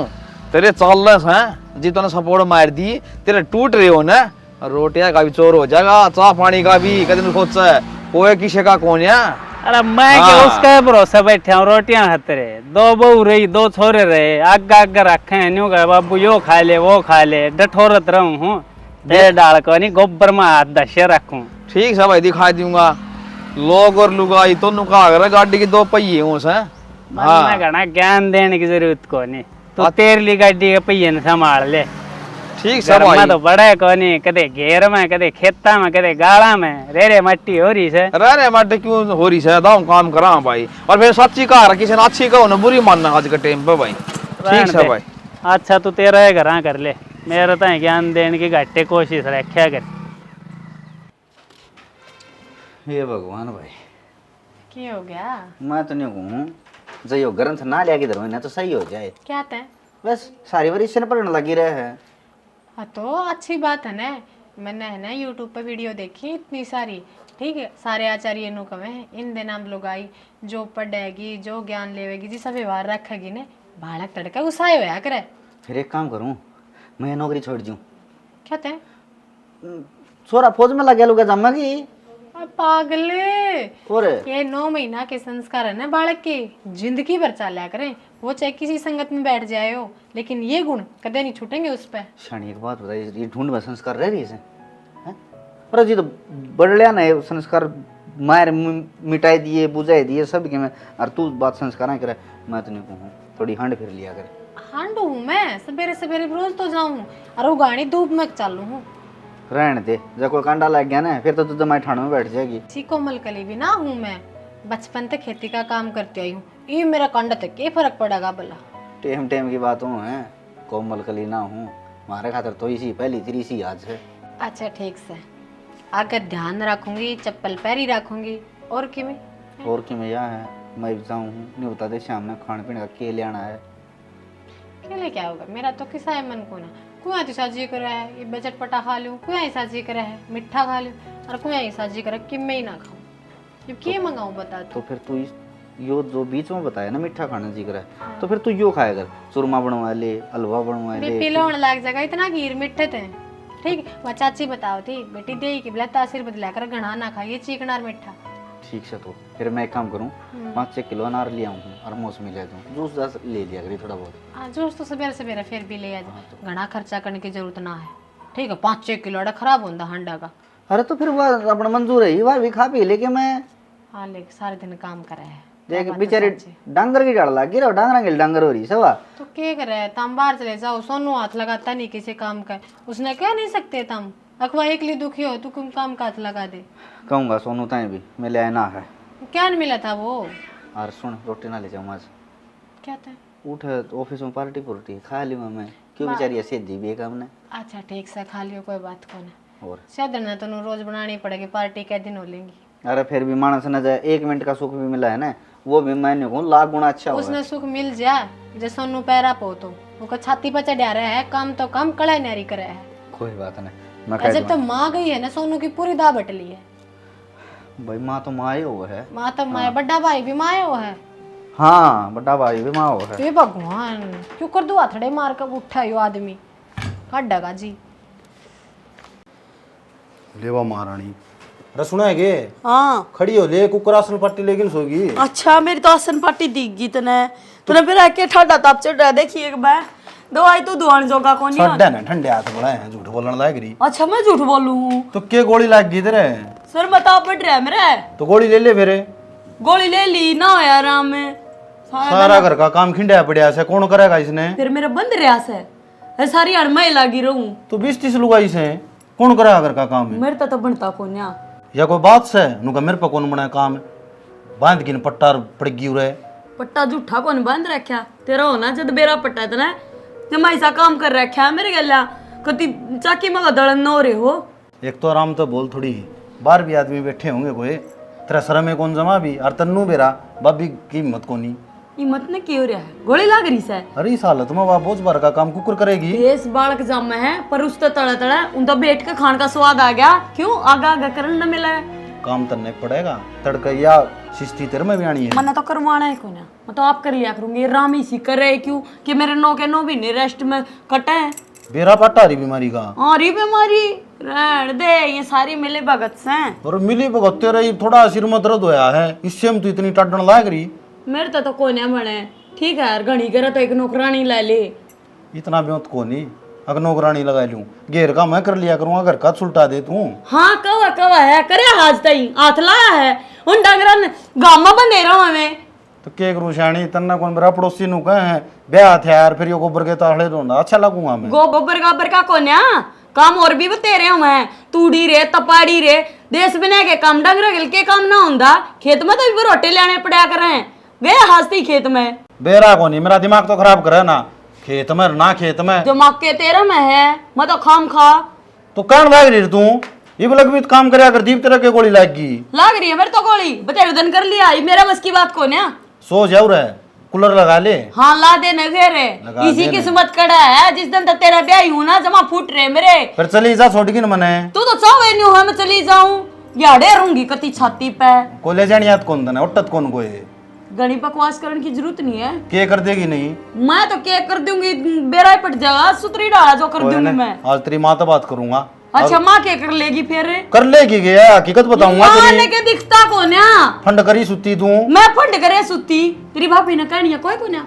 तेरे चालस हैं जी तूने सपोर्ट मार दी तेरे टूट रहे हो ना रोटियां का भी चोर हो जाएगा, चाह पानी का भी कदम सोचा है कोई किसे का कौन है। अरे मैं क्या हाँ। उसका भरोसा बैठा हूँ, रोटियां खाते रहे, 2 बहू रही 2 छोरे रहे, आगे आगे रखे हैं, न्यू कहे बाबू यो खा ले वो खा ले, डठोरत रहूं हूँ, तेल डाल को नहीं गोबर में हाथ दशे रखूं। ठीक है भाई दिखा दूंगा। लोग और लुगाई तो नुका अगर गाड़ी की 2 पहिए हूँ से। मैं घना ज्ञान देने की जरूरत को नहीं, तो तेरली गाड़ी के पहिए ने संभाल ले। ठीक है घर भाई। में तो बड़ा को नहीं, कदे घेर में कदे खेता में कदे गाड़ा में रे मट्टी हो रही से। रे माटे क्यों हो रही है, दाऊ काम करा भाई। और फिर सच्ची कहा किसी ने अच्छी कहो ना बुरी मानना आज के टाइम पे भाई। ठीक है भाई। अच्छा तू तेरा घर कर ले, मेरा तो ज्ञान देने की घाटे कोशिश रखा कर। हे भगवान भाई, क्या हो गया? मैं तो नहीं कहूँ जो यो ग्रंथ ना लिया किधर ना तो सही हो जाए। क्या तय? बस सारी बार इससे पढ़ने लगी रहे हैं। हाँ तो अच्छी बात है ना, मैंने है ना यूट्यूब पे वीडियो देखी इतनी सारी, ठीक है, सारे आचार्य नु कहे इन दिन हम लोग आई जो पढ़ेगी जो ज्ञान लेवेगी जिसा व्यवहार रखेगी ने बालक तड़का गुस्साए होया करे। फिर एक काम करूँ, मैं नौकरी छोड़ दूँ। क्या तय? छोरा फौज में लगे लुगा जमा की पागले, और ये 9 महीना के संस्कार है ना बालक के, जिंदगी भर चाला करें, वो चाहे किसी संगत में बैठ जाए हो, लेकिन ये गुण कदे नहीं छूटेंगे उस पर। शानी एक बात बताइए, ये ढूंढ में संस्कार रह रही है हैं? पर जी तो बड़लिया ना ये संस्कार मार मिटाई दिए बुझाई दिए सब के में, और तू बात संस्कार करे। मैं तो नहीं कहूँ थोड़ी हंड फिर लिया कर। हांडू हूँ मैं, सवेरे सवेरे रोज तो जाऊँ और वो गाड़ी धूप में चालू हूँ। रहने दे, जब कोई कांडा लग गया ना फिर तो तू जमाई ठाणों में बैठ जाएगी। सी कोमल कली भी ना हूँ मैं, बचपन से खेती का काम करती आई हूँ, ये मेरा कांडा तक क्या फर्क पड़ेगा भला? टेम टेम की बात हूँ है, कोमल कली ना हूँ, हमारे खातर तो इसी पहली तेरी सी आज है। अच्छा ठीक से, अगर ध्यान रखूंगी चप्पल पैरी रखूंगी और कि में और कि मैं यहाँ है, मैं जाऊँ हूँ नहीं बता दे शाम में खाने पीने का के ले आना है। खेले क्या होगा, मेरा तो किसा है मन को ना, कुआ तो साजी कर है ये बजट पटा खा लूँ, कुआ ही साजी कर है मिठा खा लूँ, और कुआ ही साजी कर कि मैं ही ना खाऊं, ये क्या मंगाऊं बता तो फिर तू यो जो बीच में बताया ना मीठा खाना जिक्र है, तो फिर तू यो खाया कर, चूरमा बनवा ले, हलवा बनवा ले। बीपी लोण लग जाएगा, इतना खीर मिठे थे। ठीक, वह चाची बताओ थी बेटी दे कि बोला तासीर बदलाकर घना ना खाइए चिकना और मिठा। ठीक है, तो फिर मैं एक काम करूँ 5-6 किलो अनार ले आऊँ और मौसमी ले दूँ, जूस जास ले लिया करी थोड़ा बहुत। हाँ जूस तो सवेरे सवेरे फिर भी ले आ जा, घना खर्चा करने की जरूरत ना है। ठीक है, 5-6 किलो अड़ा खराब होता हंडा का। अरे तो फिर वह अपना मंजूर है, वह भी खा पी लेके मैं हाँ लेके सारे दिन काम करे है। देख बेचारे डांगर की डाल लगी रहो, डांगरा की डांगर हो रही सवा। तो क्या करे, तुम बाहर चले जाओ, सोनू हाथ लगाता नहीं किसी काम का, उसने कह नहीं सकते तुम अखवा एक लिए दुखी हो तू तुम काम का हाथ लगा दे। कहूँगा सोनू ताई भी मैं ले आना है। क्या नहीं मिला था वो? और सुन रोटी ना ले जाऊँ आज, क्या था? उठ ऑफिस में पार्टी पुर्टी खा ली मैं, क्यों बेचारी ऐसे दी भी काम ने। अच्छा ठीक से खा लियो, कोई बात को ना, और शायद ना तो रोज बनानी पड़ेगी, पार्टी के दिन हो लेंगी। अरे फिर भी मानस न जाए, 1 मिनट का सुख भी मिला है ना, वो भी मैंने कहूँ लाख गुना अच्छा हुआ। उसने सुख मिल जाए जो सोनू पैरा पो तो वो छाती पर चढ़ा रहा है, काम तो कम कड़ा नारी करे है। कोई बात नहीं, मैं कह जब तक माँ गई है ना सोनू की पूरी दा बट ली है। भाई माँ तो माँ ही हुआ है। माँ तो माँ, बड़ा भाई भी माँ हो है। हाँ बड़ा भाई भी माँ हुआ है। ये भगवान क्यों कर दो हथड़े मार कर उठा यो आदमी हड्डा जी। लेवा महारानी अरे सुना है गे, हाँ खड़ी हो ले कुकर आसन पट्टी लेकिन सोगी। अच्छा मेरी तो आसन पार्टी दिख तने तूने फिर आके ठंडा ताप चढ़ा देखी एक बार दवाई तो दुआन जोगा कौन छड्डा ना ठंडे हाथ बड़ा है, झूठ बोलने लायक रही। अच्छा मैं झूठ बोलूं तो के गोली लाग गई तेरे? सर बता पड़ रहा है मेरे। तो गोली ले ले फिर। गोली ले ली ना हो यार आराम में, सारा घर का काम खिंडा पड़ा से कौन करेगा इसने? फिर मेरा बंद रहा से सारी अड़मई लगी रहूं। तो 20-30 लुगाई से कौन करेगा घर का काम? मेरे तो बनता कौन या कोई बात से नुका मेरे पे कौन बना काम? बांध की पट्टा पड़ गई उरे। पट्टा झूठा कौन बंद रखा तेरा होना जब बेरा पट्टा इतना जमा ऐसा काम कर रखा मेरे गला कति चाकी मगा दड़न न हो रहे हो। एक तो आराम तो बोल थोड़ी, बाहर भी आदमी बैठे होंगे कोई, तेरा शर्म में कौन जमा भी और तन्नू बेरा बाबी की हिम्मत कोनी। हिम्मत ने क्यों रहा है, गोली लाग रही से। अरे इस हालत में वह बोझ भर का काम कुकर करेगी। देश बालक जामे है पर उस तो तड़ा तड़ा उनका बैठ के खान का स्वाद आ गया, क्यों आगा आगा करन न मिला है। काम करने पड़ेगा, तड़का या शिस्ती तेरे में भी आनी है। मना तो करवाना है कोई ना, मैं तो आप कर लिया करूंगी। रामी सी करे क्यों कि मेरे 9 के 9 भी रेस्ट में कटे हैं। बेरा पट्टा रही बीमारी का। हाँ री बीमारी रहन दे, ये सारी मिले भगत से। और मिली भगत रही, थोड़ा सिर में दर्द होया है, इससे हम तो इतनी टाटन लाग रही। मेरे तो कोने बने ठीक है यार, घनी करे तो एक नौकरानी ले ले। इतना ब्योत को नहीं, अगर नौकरानी लगा लूं, घेर का मैं कर लिया करूंगा, घर का सुलटा दे तू। हाँ कवा कवा है करे, आज तई हाथ लाया है उन डांगरा ने गामा बंदे रहो हमें। तो के करूं शानी, तन्ना कौन मेरा पड़ोसी नु कहे हैं ब्याह थे यार, फिर यो गोबर के ताड़े ढूंढा अच्छा लगूंगा मैं। गोबर का कोन्या काम और भी बतेरे हुए, तूड़ी रे तपाड़ी रे देश बना के काम, डंगर गिल के काम ना होंदा, खेत में तो भी रोटे लेने पड़ा करें, गए हास्ती खेत में। बेरा को नहीं, मेरा दिमाग तो खराब करे ना, खेत में ना खेत में दिमाग के तेरा में है, मैं तो खाम खा। तो कौन लाग रही तू, ये भी लगभग काम करे, अगर दीप तरह के गोली लागी लाग रही है मेरे तो गोली, बतेरे दिन कर लिया, ये मेरा बस की बात कोन्या। सो जाओ रे, कूलर लगा ले। हाँ ला दे न फिर, इसी किस्मत कड़ा है, जिस दिन तक तेरा ब्याह हूं ना जमा फूट रहे मेरे। फिर चली जा, छोड़ की मने तू तो चाहे नहीं है मैं चली जाऊं, याडे रहूंगी कति छाती पे। को ले जानी याद कौन दने, उठत कौन कोई गणी बकवास करने की जरूरत नहीं है। के कर देगी नहीं, मैं तो क्या कर दूंगी, बेरा ही पट जाएगा, सुतरी डाला जो कर दूंगी मैं। आज तेरी माँ तो बात करूंगा। अच्छा माँ क्या कर लेगी फिर? कर लेगी गया, हकीकत बताऊंगा तेरी के दिखता कोन्या, फंड करी सुती तू, मैं फंड करे सुती, तेरी भाभी ने कहनी है कोई कोन्या।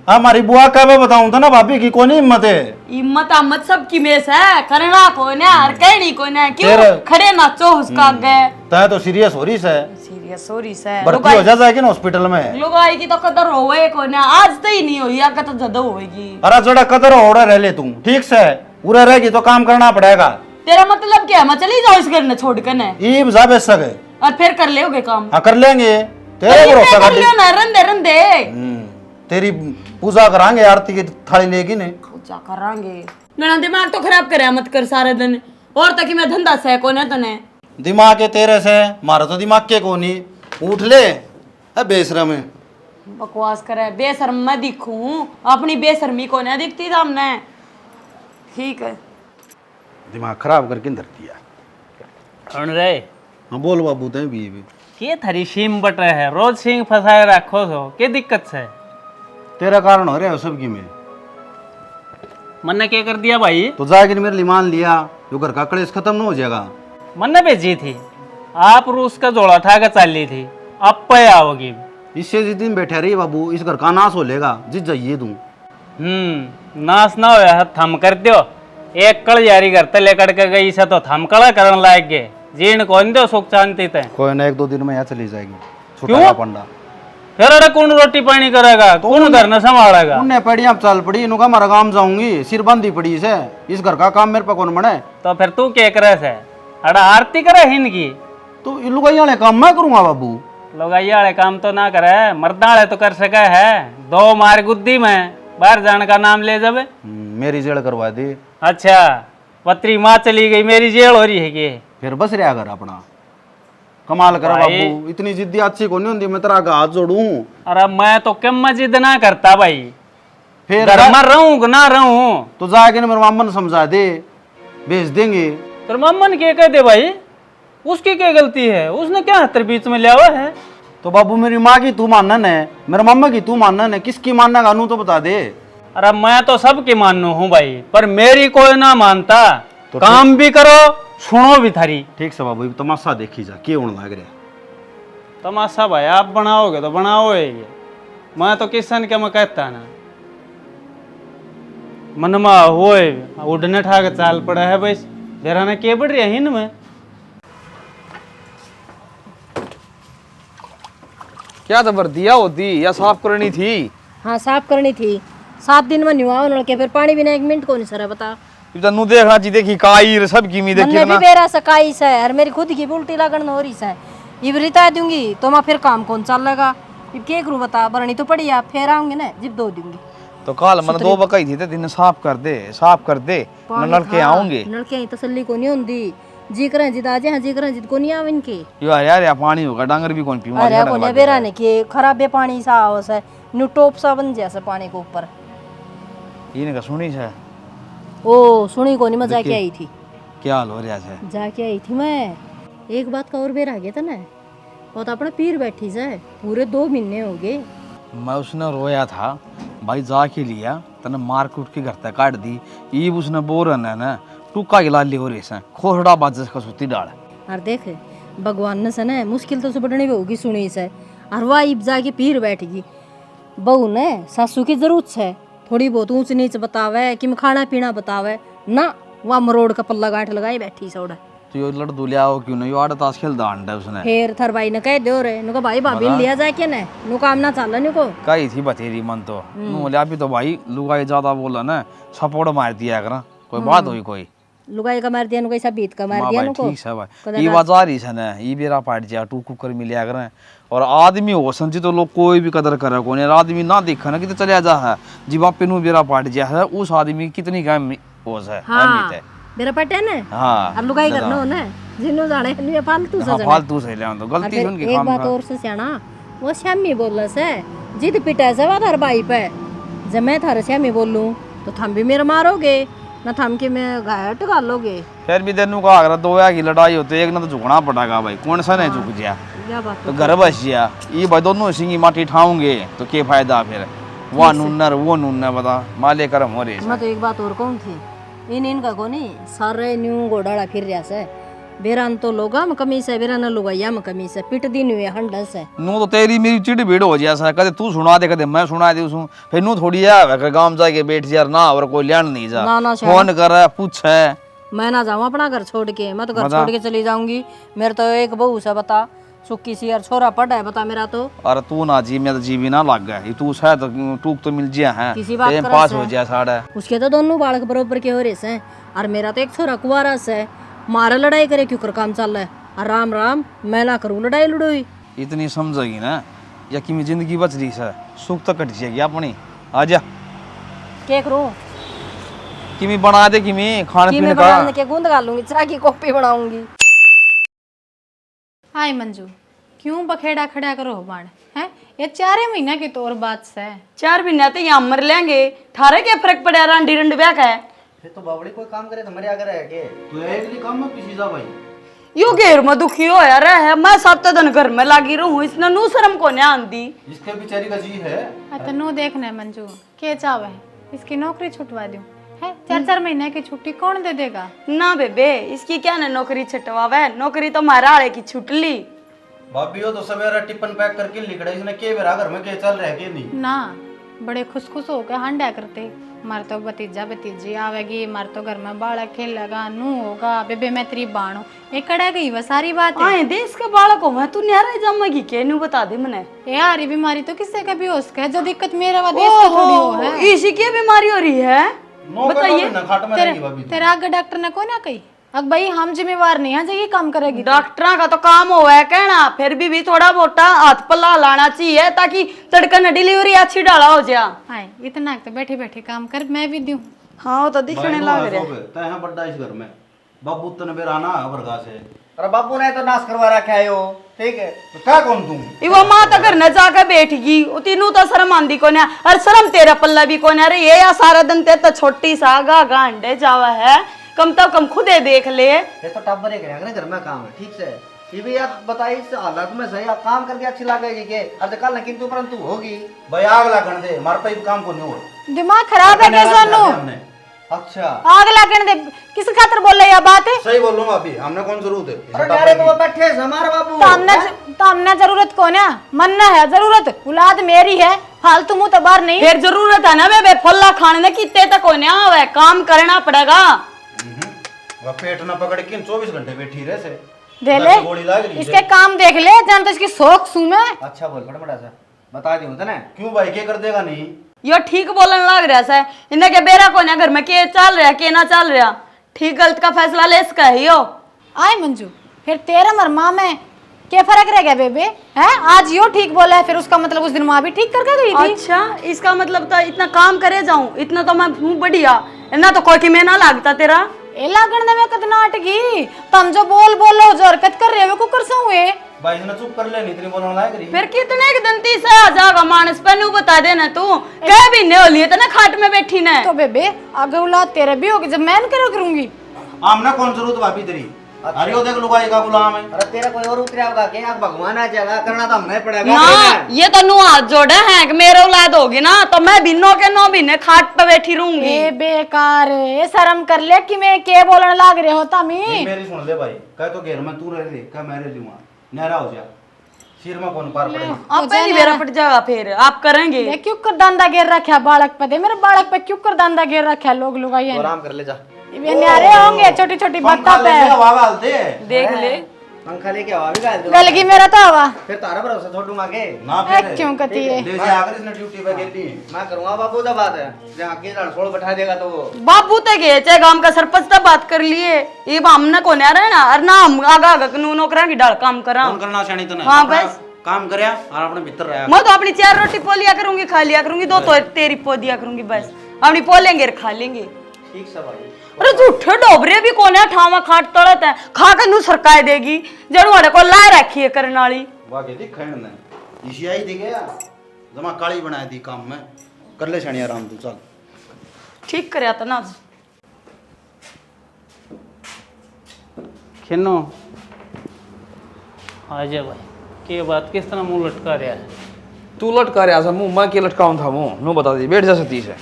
हमारी बुआ का मैं बताऊं था ना, भाभी की कोनी हिम्मत है। हिम्मत आमत सबकी मेस है, करना कोन्या और कहनी कोन्या, क्यों खड़े नाचो उसका आगे। तय तो सीरियस हो रही है, सीरियस हो रही है, भर्ती हो जाएगी ना हॉस्पिटल में। लुगाई की तो कदर होवे कोन्या, आज तो ही नहीं हुई, आगे तो ज्यादा होएगी। अरे जोड़ा कदर होड़ा रह ले तुम, ठीक से पूरा रहेगी तो काम करना पड़ेगा। तेरा मतलब क्या है, मैं चली जाऊँ इस घर ने छोड़ कर ने? ईब जा बेच सके और फिर कर लेोगे काम? हाँ कर लेंगे, तेरे भरोसा कर लियो ना, रंदे रंदे तेरी पूजा करांगे, आरती की थाली लेगी ने, पूजा करांगे। मेरा दिमाग तो खराब करे मत कर सारे दिन, और तक मैं धंधा से कोने तने दिमाग के तेरे से, मारा तो दिमाग के कोनी। उठ ले बेशरम है, बकवास करे, बेशर्म मैं दिखूं, अपनी बेशर्मी को नहीं दिखती सामने। ठीक है, दिमाग खराब करके धर दिया। सुन रे, हाँ बोल बाबू ते भी के थारी सीम बट रहे है, रोज सिंह फंसाए रखो सो, के दिक्कत से? तेरा कारण हो रहा है सबकी में। मन्ने क्या कर दिया भाई? तो जाकर मेरे लिए मान लिया, जो घर का कलेश खत्म ना हो जाएगा। मन्ने भेजी थी, आप रूस का जोड़ा उठा कर चल ली थी, अब पे आओगी। इससे जिस दिन बैठे रही बाबू, इस घर का नाश हो लेगा, जिस जाइए तू। नाश ना हो थम कर दो, एक कल जारी करते लेकर के गई से तो थम कड़ा करने लायक गे, जीण कौन दो सुख शांति ते। कोई ना एक दो दिन में यहाँ चली जाएगी, क्यों? छुटा पंडा फिर अरे कौन रोटी पानी करेगा, कौन घर न संभालेगा? उन्हें पड़ी अब चल पड़ी, इनका मरा काम जाऊंगी, सिर बंदी पड़ी से, इस घर का काम मेरे पे कौन बने। तो फिर तू क्या करे से, अड़ा आरती करे इनकी? तो लुगाई वाले काम मैं करूंगा बाबू। लोगाई वाले काम तो ना करे, मर्दा वाले तो कर सके है। दो मार गुद्दी में बाहर जाने का नाम ले जावे। मेरी जेल करवा दी। अच्छा, पत्री माँ चली गई, मेरी जेल हो रही है कि? फिर बस रहा कर अपना, कमाल कर बाबू, इतनी जिद्दी अच्छी को नहीं होती, मैं तेरा हाथ जोड़ूं। अरे मैं तो कम जिद ना करता भाई, फिर घर में रहूं ना रहूं, तो जाके मेरे मामन समझा दे, भेज देंगे। तो मामन क्या कह दे भाई, उसकी क्या गलती है, उसने क्या हत्तर बीच में लिया हुआ है? तो बाबू मेरी माँ की तू मानन है, मेरे मम्मा की तू मानन है, किसकी मानना गानू तो बता दे। अरे मैं तो सबकी मानू हूँ भाई, पर मेरी कोई ना मानता। तो काम भी करो, सुनो भी थारी। ठीक से बाबू, तमाशा देखी जा, क्या होने लग रहा। तमाशा भाई आप बनाओगे तो बनाओ ये, मैं तो किसान के मैं कहता ना, मनमा होए उड़ने ठा के चाल पड़ा है बस, जरा ना के बढ़ रही है में। क्या तो दिया होती या साफ करनी थी? हाँ साफ करनी थी, 7 दिन में न्यूआ लड़के, फिर पानी बिना 1 मिनट को नहीं सर बता। नु देखा जी, देखी काई सब की मी देखी मैंने भी बेरा सकाई से, और मेरी खुद की भी उल्टी लगन हो रही है, ये रिता दूंगी तो मैं फिर काम कौन चल लेगा, क्या करूँ बता, बरनी तो पड़ी आप फिर आऊंगी ना, जिप दो दूंगी। तो काल मन 2 बकाई थी, दिन साफ कर दे, साफ कर दे, नलके आऊंगे। नलके तसल्ली को नहीं होंगी, जी करें जिद आजे, हाँ जी करें जिद को नहीं आवे इनके। यार या पानी होगा, डांगर भी कौन पीवा। अरे कोने बेरा ने के खराबे पानी सा आवस है, नु टोप सा बन जैसे पानी के ऊपर। इने का सुनी है? ओ सुनी को नहीं, मैं जाके आई थी। क्या हाल हो रहा है? जाके आई थी मैं, एक बात का और बेरा गया था ना, वो तो अपने पीर बैठी जाए, पूरे 2 महीने हो गए। मैं उसने रोया था भाई, जा के लिया तने मार कूट के घर तक काट दी। ईब उसने बोरन है ना, टूका गिला ले हो रे से खोहड़ा बाज का सुती डाल और देख भगवान ने से ना मुश्किल तो सुबड़नी भी होगी सुनी से और वह इब जाके पीर बैठगी बहू ने सासू की जरूरत है थोड़ी बहुत ऊंच नीच बतावे कि मैं खाना पीना बतावे ना वह मरोड़ का पल्ला गांठ लगाई बैठी सौड़ा तो यो लड़ दुलिया क्यों नहीं यो आड़ ताश खेल दांड है उसने फिर थर भाई ने कह दो रे नुका भाई भाभी ने लिया जाए क्या ने नु काम ना चल नुको कही थी बतेरी मन तो नु बोले अभी तो भाई लुगाई ज्यादा बोला ना सपोर्ट मार दिया करा कोई बात हुई कोई लुगाई का मार दिया नुका ऐसा बीत का मार दिया नुको ठीक है भाई ई बाजार ही है ना ई बेरा पाट जा टू कुकर मिलिया करे और आदमी हो संजी तो लोग कोई भी कदर करे कोने आदमी ना देखा ना कि चले जा है जीवा पे नु बेरा पाट जा है उस आदमी कितनी का होश है अहमियत है मेरा पटे ने हां अब लुगाई करना हो ना जिन्नो जाने ये फालतू से फालतू से ले तो गलती सुन के एक काम बात और से सियाना वो श्यामी बोल से जिद पिटा से वाधर भाई पे जब मैं थारे श्यामी बोलूं तो थम भी मेरे मारोगे ना थम के मैं घाट गालोगे फिर भी तेनू का अगर दो की लड़ाई हो तो एक ना तो झुकना पड़ेगा भाई कौन सा नहीं झुक जा क्या बात तो घर बस जा ये भाई दोनों सिंगी माटी ठाऊंगे तो क्या फायदा फिर वो नूनर वो नूनर बता माले करम हो रे मैं तो एक बात और कहूं थी इनका कोनी सारे न्यू गोडाड़ा फिर रहा से बेरान तो लोगा में कमी से बेरान लुगाइया में कमी से पिट दी नुए हंडस है नू तो तेरी मेरी चिड़ भीड़ हो जा सा कदे तू सुना दे कदे मैं सुना दे उसू फिर नू थोड़ी है गांव जाके बैठ जा ना और कोई लेन नहीं जा ना फोन करे पूछे मैं ना जाऊं अपना घर छोड़ के मैं तो घर छोड़ के चली जाऊंगी मेरे तो एक बहू से बता सुक्की सी यार छोरा पड़ा है बता मेरा तो अरे तू ना जी मैं तो जी भी ना लग गया तू शायद तो टूक तो मिल जिया है किसी बात टाइम पास हो जाए साढ़े उसके तो दोनों बालक बरोबर के हो रहे से और मेरा तो एक छोरा कुआरा से मारा लड़ाई करे क्यों कर काम चल रहा है और राम राम मैं ना करूं लड़ाई लड़ोई इतनी समझेगी ना या कि मेरी जिंदगी बच रही है सुख तो कट जाएगी अपनी आजा क्या करूं कि मैं बना दे कि मैं खाने पीने का बनाने के गूंद गालूंगी चाय की कॉफी बनाऊंगी हाय मंजू क्यों बखेड़ा खड़ा करो बाण है ये 4 महीना की तो और बात से 4 महीना तो यहाँ मर लेंगे थारे क्या फर्क पड़ा रंडी रंड ब्याह का है फिर तो बावड़ी कोई काम करे तो मरिया करे के तू एक ही काम में पीछे जा भाई यो घेर में दुखी हो यार है मैं सब तो दिन घर में लागी रहूं इसने नू शर्म को नहीं आंदी इसके बेचारी का जी है तो नो देखना मंजू के चाव है इसकी नौकरी छुटवा दूं है 4 महीने की छुट्टी कौन दे देगा ना बेबे इसकी क्या ना नौकरी छटवावे नौकरी तो मारा आले की छुट ली भाभी हो तो सवेरा टिफिन पैक करके लिखड़ा इसने के बेरा घर में के चल रहे के नहीं ना बड़े खुश खुश होकर हंडा करते मार तो भतीजा भतीजी आवेगी मार तो घर में बालक खेलेगा नू होगा बेबे मैं तेरी बाण हूँ ये कड़ा गई वह सारी बात है आए देश का बालक हो मैं तू न्यारा जमेगी के नू बता दे मने यार ये बीमारी तो किससे कभी हो सके जो दिक्कत मेरे वा देश का थोड़ी हो है इसी की बीमारी हो रही है बताइए तेरा आगे डॉक्टर ने को ना कही अब भाई हम जिम्मेवार नहीं है जो ये काम करेगी डॉक्टर का तो काम हो है कहना फिर भी थोड़ा मोटा हाथ पल्ला लाना चाहिए ताकि तड़कन डिलीवरी अच्छी डाला हो जा हाय इतना तो बैठे बैठे काम कर मैं भी दूं हाँ वो तो दिखने लग रहा है तय है बड़ा इस घर में बाबू तने बेराना वर्गा से अरे बाबू ने तो नाश करवा रखा है यो ठीक है तो क्या कौन तू वो माँ तो घर न जाकर बैठगी तीनू तो शर्म आंदी को ना और शर्म तेरा पल्ला भी को ना अरे ये या सारा दिन ते तो छोटी सा गा अंडे जावा है कम तो कम खुदे देख ले ये तो टब्बर एक है घर में काम है ठीक से ये भी यार बताई इस हालत में सही आप काम करके अच्छी लगेगी के अब कल न किंतु परंतु होगी भाई आग लगन दे हमारे पे काम को नहीं हो दिमाग खराब है क्या सोनू अच्छा आग लगन दे किस खातर बोल रहे ये बात है सही बोल रहा हूं अभी हमने कौन जरूरत है अरे यार वो बैठे हमारे बाबू तो हमने जरूरत को ना मनना है जरूरत औलाद मेरी है फालतू मुंह तो बाहर नहीं फिर जरूरत है ना बे फल्ला खाने ने कितने तक होने आवे काम करना पड़ेगा वह पेट ना पकड़ के 24 घंटे बैठी रहे से दे ले इसके काम देख ले जान तो इसकी शौक सू में अच्छा बोल बड़ा सा बता दी होता ना क्यों भाई क्या कर देगा नहीं यो ठीक बोलन लग रहा है इन्हें के बेरा को ना घर में के चल रहा के ना चल रहा ठीक गलत का फैसला ले इसका है यो आए मंजू फिर तेरा मरमा में क्या फर्क रह गया बेबे है आज यो ठीक बोला है फिर उसका मतलब उस दिन माँ भी ठीक करके गई थी अच्छा इसका मतलब तो इतना काम करे जाऊं इतना तो मैं हूँ बढ़िया ना तो कोई की में ना लागता तेरा ए लागण में कतना अटकी तुम जो बोलो जो हरकत कर रहे हो को कर सऊं ए भाई ने चुप कर ले नहीं तेरी बोलने लायक रही फिर कितने के दिन ती से आ जाएगा मानस पे नु बता देना तू कह भी ने होली तना खाट में बैठी ने तो बेबे आगे औलाद तेरे भी होगी जब मैं करो करूंगी आमना कौन जरूरत भाभी तेरी अरे वो देख लुगाई का गुलाम है। अरे तेरा कोई और उतरा होगा क्या? भगवान आ जाएगा, करना तो हमें पड़ेगा। ना ये तो नु हाथ जोड़े हैं कि मेरे औलाद होगी ना तो मैं भिन्नो के नो भिन्ने खाट पे बैठी रहूंगी। ए बेकार है, शर्म कर ले कि मैं के बोलने लाग रहे हो तमी। मेरी सुन ले भाई, कह तो घेर में तू रह ले, कह मैं रह लूंगा, नहरा हो जा, सिर में कौन पार पड़ेगा। आप पहली मेरा पट जाएगा फिर आप करेंगे। ये क्यों कर दांदा गिर रखा बालक पे? दे मेरे बालक पे क्यों कर दांदा गिर रखा? लोग लुगाई आराम कर ले जा। ये न्यारे होंगे छोटी छोटी बत्ता पे। हवा डाल दे, देख ले पंखा लेके हवा भी डाल दो। गलगी मेरा तो हवा फिर तारा भरोसा छोड़ूंगा के ना ए, फिर क्यों कहती है? ले जा अगर इसने ड्यूटी पे गेली। मैं करूंगा बाबू दा बात है, जहां के लड़सोड़ बैठा देगा तो वो बाबू ते गए चाहे गांव का सरपंच तक बात कर लिए ये हमने को रहे ना और ना हम आगा आगा कानून नौकरा की डाल काम करा। कौन करना चाहनी तने? हाँ, अपना बस। काम करया और अपने भीतर रहा। मैं तो अपनी 4 रोटी पोलिया करूंगी खा लिया करूंगी, 2 तो तेरी पो दिया करूंगी, बस अपनी पोलेंगे और खा लेंगे। ठीक सब भाई। अरे झूठे डोबरे भी कोने ठावा खाट तड़त है खा के नु सरकाय देगी जड़ू वाले को ला रखी है करने वाली। वाह के देख खैन ने इसी आई दी गया जमा काली बना दी काम में। कर ले छणी आराम तू चल। ठीक करया था ना। खिन्नो आजा भाई, के बात किस तरह मुंह लटका रहा है? तू लटका रहा था मुंह, मैं के लटकाऊं था मुंह? नो बता दे, बैठ जा सतीश है।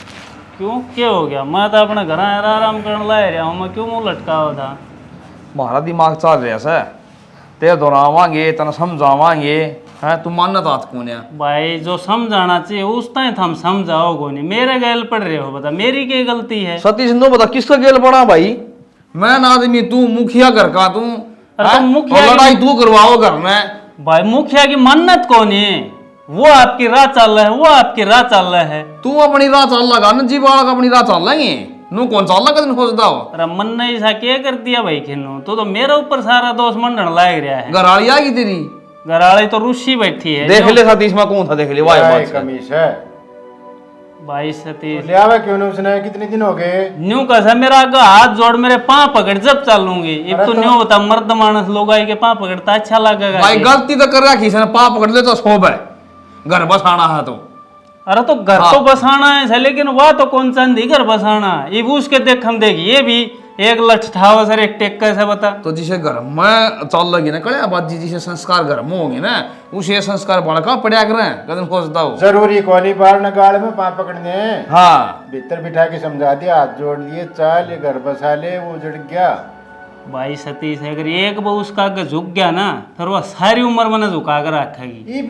क्यों क्या हो गया? मैं तो अपने घर आराम करने ला रहा हूँ, मैं क्यों मुंह लटकावा था? मारा दिमाग चल रहा है, ते दोहरावांगे तना समझावांगे हैं, तू मानना तो कौन है भाई? जो समझाना चाहिए उस टाइम हम समझाओ को नहीं, मेरे गैल पड़ रहे हो, बता मेरी क्या गलती है? सतीश नो बता किसका गेल पड़ा भाई? मैं ना आदमी, तू मुखिया घर का, तू अरे तो मुखिया और लड़ाई तू करवाओ घर में। भाई मुखिया की मन्नत कौन है? वो आपकी राह चल रहा है, वो आपकी राह चल रहा है। तू अपनी राह चल लगा न, जी बालक अपनी राह चल लेंगे, नू कौन चल लगा दिन खोजदा हो? अरे मन ने ऐसा क्या कर दिया भाई खिन्नो? तो मेरे ऊपर सारा दोष मंडन लाग रहा है। घराली आ गई तेरी, घराली तो रुसी बैठी है। देख ले सतीश में कौन था, देख ले वाह बात है। कमीज है भाई सतीश ले आवे क्यों नहीं उसने? कितने दिन हो गए? न्यू कैसा मेरा आगे हाथ जोड़ मेरे पाँव पकड़ जब चलूंगी। अब तो न्यू बता, मर्द मानस लोग आई के पाँव पकड़ता अच्छा लगेगा? भाई गलती तो कर रखी है, पाप पकड़ ले तो शोभ है, घर बसाना है तो। अरे तो घर तो बसाना है, लेकिन वह तो कौन सा अंधी घर बसाना? ये उसके देख हम देख, ये भी एक लठ ठावा सर एक टेक कैसे बता? तो जिसे घर में चल लगी ना कड़े बात जी, जिसे संस्कार घर में होंगे ना उसे संस्कार बड़का पड़ा कर कदम खोजता हो। जरूरी कोनी बाहर न गाड़ में पाँव पकड़ने। हाँ भीतर बिठा के समझा दिया, हाथ जोड़ लिए, चाल ये घर बसा ले, वो उजड़ गया। भाई सतीश अगर एक बार उसका आगे झुक गया ना, फिर वह सारी उम्र में झुका कर रखेगी। ये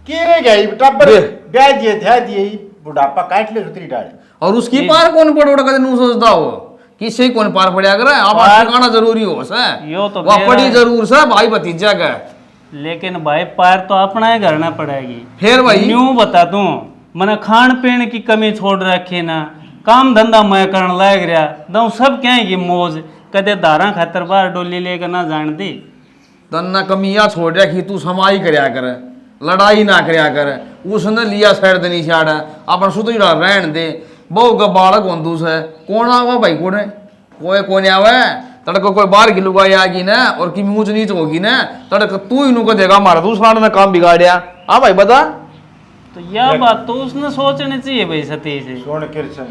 के रह गया? ये टब्बर ब्याह दिए थे, दिए बुढ़ापा काट ले उतरी डाल। और उसकी पार कौन पड़ोड़ा कदम सोचता हो? किसे कौन पार पड़ा कर आप ठिकाना जरूरी हो से, यो तो वह पड़ी जरूर से भाई भतीजा का, लेकिन भाई पार तो अपना ही करना पड़ेगी। फिर भाई न्यू बता तू, मैंने खान पीन की कमी छोड़ रखी ना, काम धंधा मैं करने लाग रहा दऊ, सब क्या की मौज, कदे दारा खातर बाहर डोली लेकर ना जान दी। तन्ना कमिया छोड़ रखी, तू समाई करया कर, लड़ाई ना करया कर, उसने लिया साइड देनी छाड़, अपन सुधरी रहन दे। बहु का बालक होंदू से कौन आवा भाई? कोई कौन आवे? तड़को कोई बाहर की लुगाई आ गई ना और की ऊंच नीच होगी ना, तड़क तू ही को देगा, मारा दूसरा ने काम बिगाड़िया। हाँ भाई बता। तो यह बात तो उसने सोचनी चाहिए भाई सतीश। सोन कृष्ण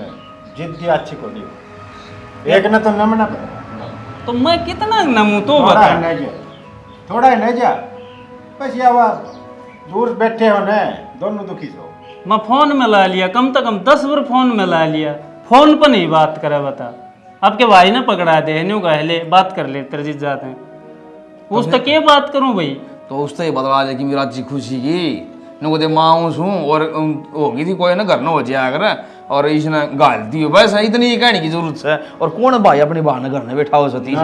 जिद्दी अच्छी को नहीं, एक न तो नमना पर तो मैं कितना नमू तो थोड़ा बता। है न जा, थोड़ा है न जा, बस ये आवाज दूर बैठे हो न, दोनों दुखी हो। मैं फोन में ला लिया, कम से कम 10 बार फोन में ला लिया, फोन पर नहीं बात करे बता। आपके भाई ने पकड़ा दे न्यू कहले बात कर ले तरजीत जाते हैं, उस तक क्या बात करूं भाई? तो उससे ही बदला ले कि मेरा जी खुशी की नुको दे माँ हूँ और होगी थी कोई ना घर न हो जाया कर, और इसने गाल दी हो, बस इतनी कहने की जरूरत है। और कौन भाई अपनी बहन घर में बैठा हो सतीश?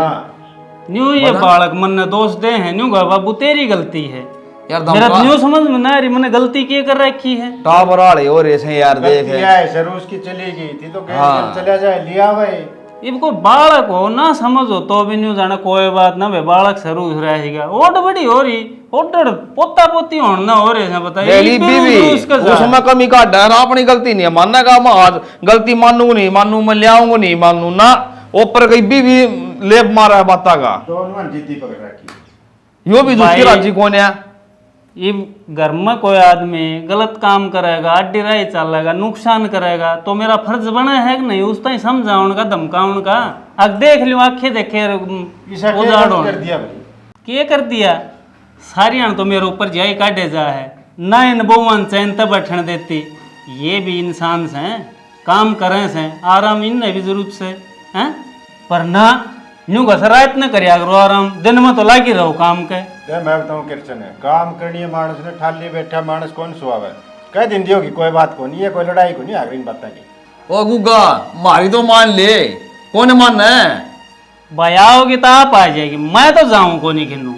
न्यू ये बालक मन ने दोष दे हैं न्यू गा बाबू तेरी गलती है यार, मेरा न्यू समझ में ना रही मैंने गलती क्या कर रखी है। टावर वाले और ऐसे यार देख सर उसकी चली गई थी तो चला जाए लिया भाई। इनको बालक हो ना समझ हो तो भी न्यू जाना कोई बात ना भाई, बालक शुरू रहेगा ओट बड़ी हो रही ओट पोता पोती होना ना हो रहे बताइए उसमें कमी का डर, अपनी गलती नहीं है मानना का, मैं आज गलती मानू नहीं मानू, मैं ले आऊंगा नहीं मानू ना, ऊपर कहीं भी लेप मारा है बाता का, दोनों जीती पकड़ रखी। यो भी दूसरी राजी कौन है? ये घर में कोई आदमी गलत काम करेगा, अड्डी राही चलेगा, नुकसान करेगा, तो मेरा फर्ज बना है कि नहीं उस ताई समझाउन का, धमकाउन का। अब देख लियो, आंखें देखे उजाड़ो कर दिया भाई। के कर दिया? सारियां तो मेरे ऊपर जाई काटे जा है ना, इन बहुवन चैन तब बैठन देती। ये भी इंसान से काम करें से, आराम इन भी जरूरत से हैं, पर ना न्यू घसरायत न करिया करो आराम, दिन में तो लागी रहो काम के। मैं बताऊँ कृष्ण है, काम करनी मानस ने ठाली बैठा मानस कौन सुहावे, कह दिन दियो की कोई बात को नहीं है, कोई लड़ाई को नहीं, आखिरी बात की। ओ गुग्गा मारी तो मान ले, कौन मानना है? भाई आओगी तो आप आ जाएगी, मैं तो जाऊं को नहीं खिन्नू।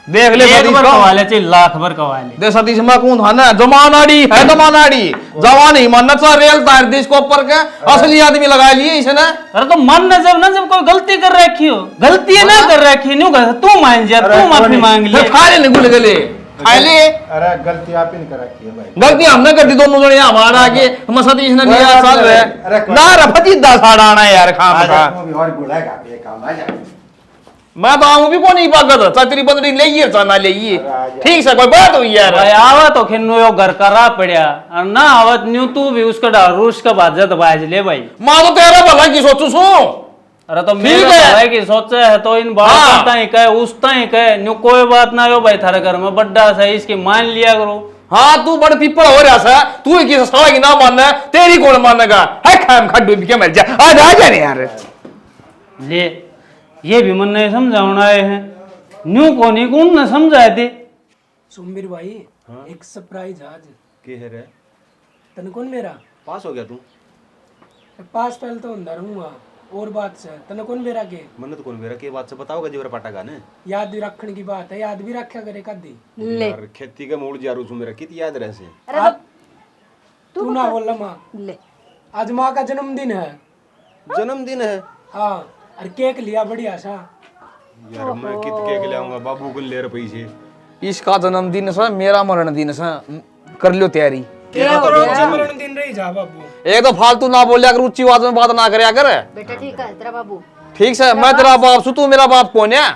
देख ले एक बार कवाले चाहिए, लाख भर कवाले। दे सतीश मैं कौन था ना, जमानाड़ी है, जमानाड़ी जवान ही मानना चा रेल तार देश को ऊपर के असली आदमी लगा लिए इसने। अरे तो मन न जब कोई गलती कर रखी हो, गलती ना कर रखी न्यू तू मान जा, तू माफी मांग ले, खा ले गुल गले खा ले। अरे गलती आप ही ने कर रखी है भाई। गलती हमने कर दी दोनों जने, हमारा आगे हम सतीश ने लिया साल है ना रफती 10 साढ़ा आना यार खाम खा। और बुलाएगा ये काम आ जा, मैं तो आऊं भी को नहीं पागल चतरी बंदरी ले ये चाना ले ये ठीक से कोई बात हुई यार। भाई आवा तो खिन्नू यो घर का रा पड़या, और ना आवत न्यू तू भी उसका रूस का बाजत बाज ले भाई। मां तो तेरा भला की सोचू सो। अरे तो मेरा है कि सोचे है तो इन बात ही कहे उस ताई कहे न्यू कोई बात ना हो भाई, थारे घर में बड्डा सा इसकी मान लिया करो। हाँ तू बड़ पिपड़ हो रहा सा, तू ही किसी साला की ना मानना है, तेरी कौन मानेगा? है खाम खड्डू भी क्या मर जा, आ जा रे यार। ले ये भी मन नहीं समझाना आए हैं, न्यू को नहीं कौन न समझाए थे। सुमबीर भाई एक सरप्राइज आज के है रे? तन कौन मेरा पास हो गया तू? पास पहले तो अंदर हूँ और बात से तन कौन मेरा के मन तो कौन मेरा के बात से बताओगे जीवर पाटा गाने याद भी रखने की बात है, याद भी रखा करे कदी यार खेती के मूड जारू छु मेरा कित याद रहे से। तू ना बोल माँ, ले आज माँ का जन्मदिन है। जन्मदिन है? हाँ और केक लिया बढ़िया सा। यार मैं कित केक ले आऊंगा, बाबू को ले रहे पैसे। इसका जन्मदिन सा, मेरा मरण दिन सा, कर लियो तैयारी। मरण दिन रही जा बाबू। एक तो फालतू ना बोलिया कर, ऊंची आवाज में बात ना करया कर। बेटा ठीक है तेरा बाबू, ठीक से मैं तेरा बाप सु, तू मेरा बाप कौन है?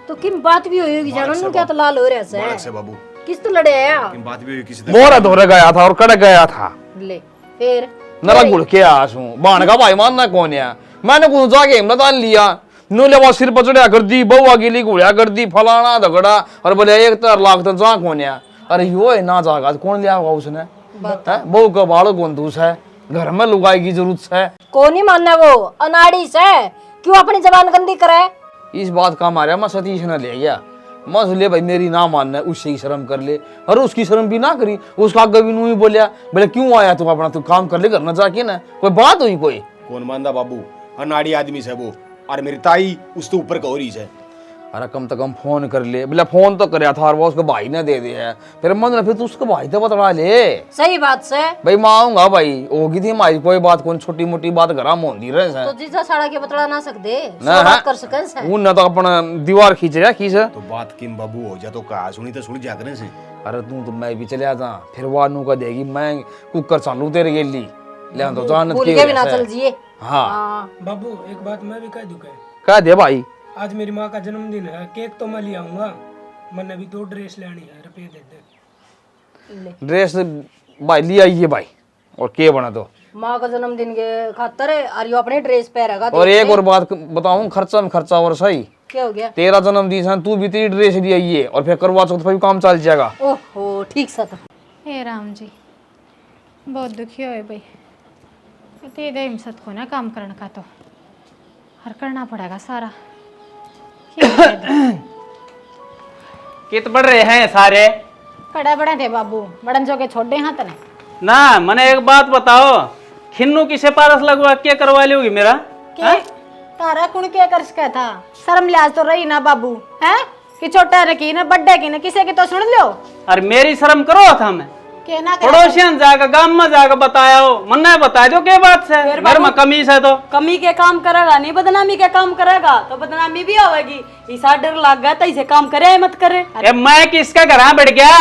तो किम बात भी हुई होगी जानो नु, क्या तो लाल हो रहा बालक है से बाबू किस तो लड़े आया की बात भी हुई किसी मोरा धोरे गया था और कड़ गया था, ले फिर नरा गुड़ के आसू बाण का भाई मानना कौन है? मैंने कुछ जाके हिम्मत आन लिया, नो ले सिर पर चढ़िया कर दी, बउआ गिली घुड़िया कर दी, फलाना झगड़ा, और बोले 1 लाख तो जा कौन है? अरे यो है ना जागा कौन लिया होगा उसने? बहू का बाड़ो कौन दूस है, घर में लुगाई की जरूरत है। कौन ही मानना वो अनाड़ी से, क्यों अपनी जबान गंदी करे? इस बात का मारा मैं सतीश ने ले गया, मस ले भाई मेरी ना मानना है, उससे ही शर्म कर ले। और उसकी शर्म भी ना करी, उसका आगे भी नहीं बोलिया, बोले क्यों आया तू, अपना तू काम कर ले, करना जाके ना कोई बात हुई कोई? कौन मानदा बाबू, अनाड़ी आदमी से वो, और मेरी ताई उसके ऊपर गौरी है। अरे कम से कम फोन कर ले, बोले फोन तो करया था और वो उसके भाई ने दे दिया, फिर मन फिर तू उसके भाई तो बता ले। सही बात से भाई मैं आऊंगा भाई, होगी थी हमारी कोई बात, कौन छोटी मोटी बात घर में होती रहे तो जीजा साड़ा के बतला ना सकते, ना सो बात कर सके से। उन तो अपना दीवार खींच रहा खींच। तो बात किम बाबू हो जा तो कहा सुनी तो सुन जा करे से। अरे तू तो मैं भी चले जा, फिर वानू का देगी मैं कुकर चालू तेरे गेली ले तो जानत भूल के भी ना चल जिए। हाँ बाबू एक बात मैं भी कह दूं, कह दे भाई। आज मेरी माँ का जन्मदिन है, केक तो मैं ले आऊंगा, मैंने भी 2 ड्रेस लेनी है, रुपये दे दे। ड्रेस भाई लिया ये भाई, और के बना तो माँ का जन्मदिन के खातर और यो अपने ड्रेस पहनेगा। और एक और बात बताऊं, खर्चा में खर्चा और सही। क्या हो गया? तेरा जन्मदिन है, तू भी तेरी ड्रेस ले आइए, और फिर करवा चौथ पर भी काम चल जाएगा। ओहो ठीक सा था। हे राम जी बहुत दुखी हो भाई, ते दे हिम्मत को ना काम करने का, तो हर करना पड़ेगा सारा। कित बढ़ रहे हैं सारे? कड़ा बड़ा थे बाबू, बड़न जो के छोड़ दे हाथ ने ना। मने एक बात बताओ, खिन्नू की सिफारिश लगवा क्या करवा लोगी मेरा? के तारा कुण क्या कर सका था? शर्म लिहाज तो रही ना बाबू, हैं कि छोटा ने की ना बड्डे की ना किसी की तो सुन लो। अरे मेरी शर्म करो था मैं, के ना पड़ोसियन जाकर गांव में जाकर बताया हो, मन्ना बता दो के बात से घर में कमी है तो कमी के काम करेगा नहीं, बदनामी के काम करेगा तो बदनामी भी होगी। ईसा डर लग गया तो इसे काम करे मत करे। ए, मैं किसका घर बैठ गया,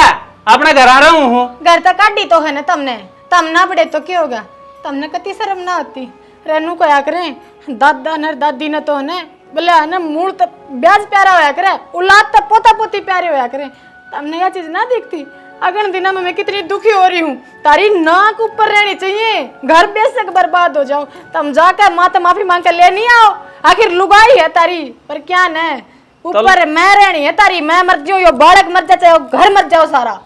अपना घर आ रहा हूँ। घर तक काटी तो है ना तुमने, तम ना बड़े तो क्या होगा? तुमने कति शर्म ना आती? रेनू को या करें दादा नर दादी ने तो ने बोले है ना मूल तो ब्याज प्यारा होया करे, औलाद तो पोता पोती प्यारे होया करे। तुमने यह चीज ना देखती, अगन दिनों में मैं कितनी दुखी हो रही हूँ। तारी नाक ऊपर रहनी चाहिए, घर बेशक बर्बाद हो जाओ, तुम जाकर माँ तो माफी मांग कर ले नहीं आओ। आखिर लुगाई है तारी, पर क्या न ऊपर मैं रहनी है तारी। मैं मर जाऊँ, यो बालक मर जाए, घर मर जाओ सारा।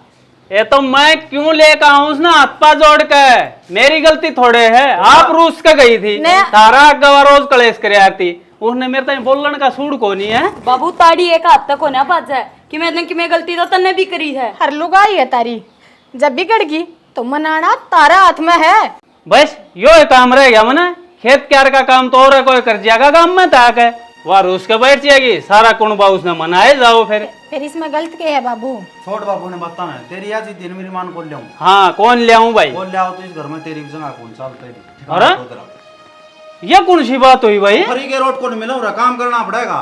ये तो मैं क्यों लेकर आऊं ना हाथ पा जोड़ के, मेरी गलती थोड़े है। आप रूस के गई थी, तारा गवा रोज कलेश कर आती, उसने मेरे ताई बोलन का सूड को नहीं है। बाबू ताड़ी एक हाथ तक होना पास है कि मैं गलती तो तन्ने भी करी है। हर लुगाई है तारी, जब बिगड़ गई तो मनाना तारा हाथ में है। बस यो ही काम रह गया मना, खेत क्यार का काम तो और है, कोई कर जाएगा काम में ताक है, वह रूस के बैठ जाएगी, सारा कुणबा उसने मनाए जाओ। फिर इसमें गलत क्या है बाबू? छोड़ बाबू ने बताना है तेरी आज दिन मेरी मान कौन ले आऊं? हाँ कौन ले आऊं भाई? कौन ले आओ तो इस घर में तेरी भी जगह कौन चलता है? अरे ये कौन सी बात हुई भाई? फ्री के रोड को मिला रहा, काम करना पड़ेगा।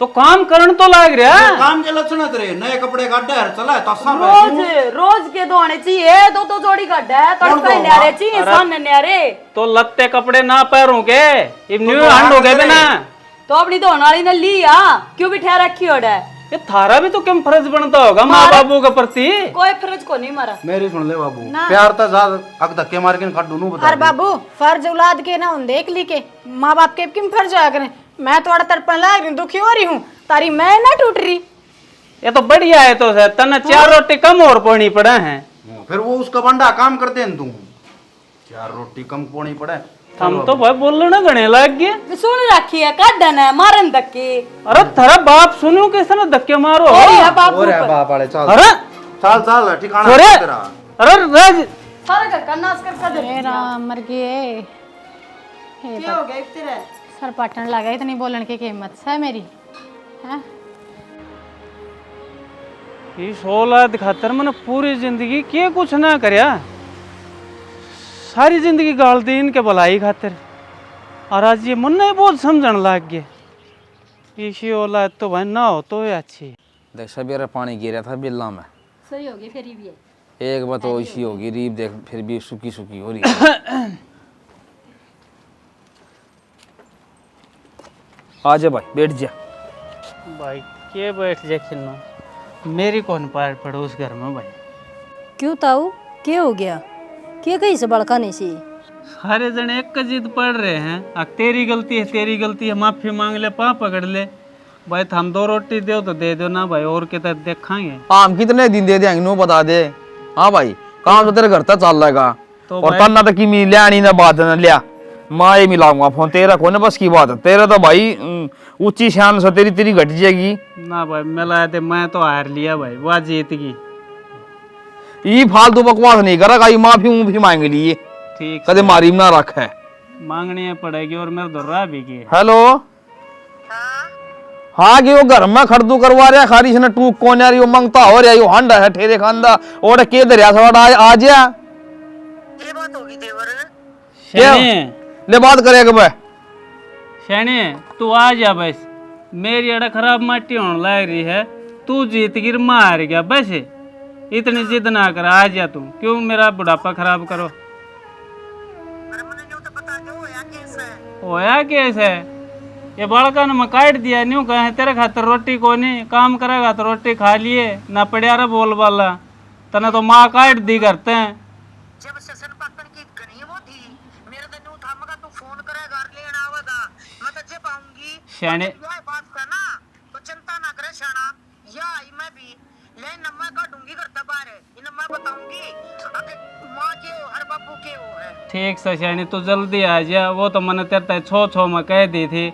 तो काम करन तो लाग रहा, काम के लक्षण तेरे नए कपड़े काटे हर चला है तस्सा रोज के धोने चाहिए, दो जोड़ी काटे है, तड़का न्यारे चाहिए, सन न्यारे। तो लत्ते कपड़े ना पैरों के इब न्यू हंड हो गए बिना, तो अपनी धोने वाली ने लिया क्यों बिठा रखी ओडे? ये थारा भी तो कम फर्ज बनता होगा माँ बाबू के प्रति। कोई फर्ज को नहीं मारा। मेरी सुन ले बाबू, प्यार तो ज्यादा अग धक्के मार के काट दूनू बता। अरे बाबू फर्ज औलाद के ना हों देख ली के, माँ बाप के किम फर्ज आ करें। मैं थोड़ा तड़पन लाग रही हूँ, दुखी हो रही हूँ, तारी मैं ना टूट रही। ये तो बढ़िया है, तो तने चार रोटी कम और पोनी पड़े हैं। फिर वो उसका बंडा काम करते हैं तुम, चार रोटी कम पोनी पड़े। हम तो भाई बोलना गणे लग गए। सुन रखी है काटन है मारन धक्के। अरे थारा बाप सुनो किस ने धक्के मारो। बाप वाले चल। अरे चल चल ठिकाना तेरा। अरे राज सारा घर का नाश कर दे। मेरा मर गए, क्या हो गया तेरे? सर पाटन लगा, इतनी बोलन की कीमत है मेरी है। इस औलाद खातर मैंने पूरी जिंदगी के कुछ ना करया, सारी जिंदगी गाल दी इनके भलाई खातिर, और आज ये मन नहीं बहुत समझन लग गए। इसी औलाद तो भाई ना हो तो अच्छी। देख सवेरे पानी गिरा था बिल्ला में, सही होगी फिर भी है। एक बात तो इसी होगी, रीब देख फिर भी सूखी सूखी हो रही है। आ जा भाई बैठ जा। भाई के बैठ जा खिलना, मेरी कौन पार पड़ो उस घर में भाई। क्यों ताऊ क्या हो गया? क्या कहीं से बड़का नहीं सी? सारे जने एक जिद पड़ रहे हैं, तेरी गलती है तेरी गलती है, माफी मांग ले पा पकड़ ले। भाई हम दो रोटी दो तो दे दो ना भाई, और कितना देखांगे। हम कितने दिन दे देंगे नो बता दे। हाँ भाई काम तो तेरे घर तक चल रहेगा, तो और तन्ना तक की मी लिया ना बात न लिया, माँ ये मिलाऊंगा फोन तेरा कोने बस की बात है। तेरा तो भाई ऊंची शान से तेरी तेरी घट जाएगी ना भाई। मिला दे मैं तो हार लिया भाई, वह जीत गई। ये फालतू बकवास नहीं करा, कहीं माफी मांग लिए ठीक कदे मारी ना रख है, मांगनी पड़ेगी। और मेरे दोर्रा भी की। हेलो हाँ कि वो घर में खड़दू करवा रहा खारी से टूक कौन यार यो मंगता हो रहा यो हांडा है ठेरे खांदा और के दरिया सवाड़ा आ जा। ये बात होगी देवर। शैने ले बात करेगा भाई। शैने तू आ जा बस, मेरी अड़ा खराब माटी होने लग रही है, तू जीत गिर मार गया बस, इतनी जिद ना कर, आ जा तू, क्यों मेरा बुढ़ापा खराब करो। होया कैसे? ये बड़का ने काट दिया, न्यू कहे तेरे खातर रोटी को नहीं, काम करेगा तो रोटी खा लिए ना पड़ा रे बोल वाला, तना तो माँ काट दी करते हैं। जब ससन पाकन की गनी वो थी, मेरे तो न्यू थामगा तू फोन करेगा लेना आवेगा, मैं तो जब आऊंगी शैने ये बात करना तो चिंता ना करे शाना, या मैं भी ले नम्मा काटूंगी करता बाहर, इन मैं बताऊंगी अगर माँ के हो हर बापू के हो है। ठीक से शैनी तू जल्दी आ जा, वो तो मैंने तेरे छो में कह दी थी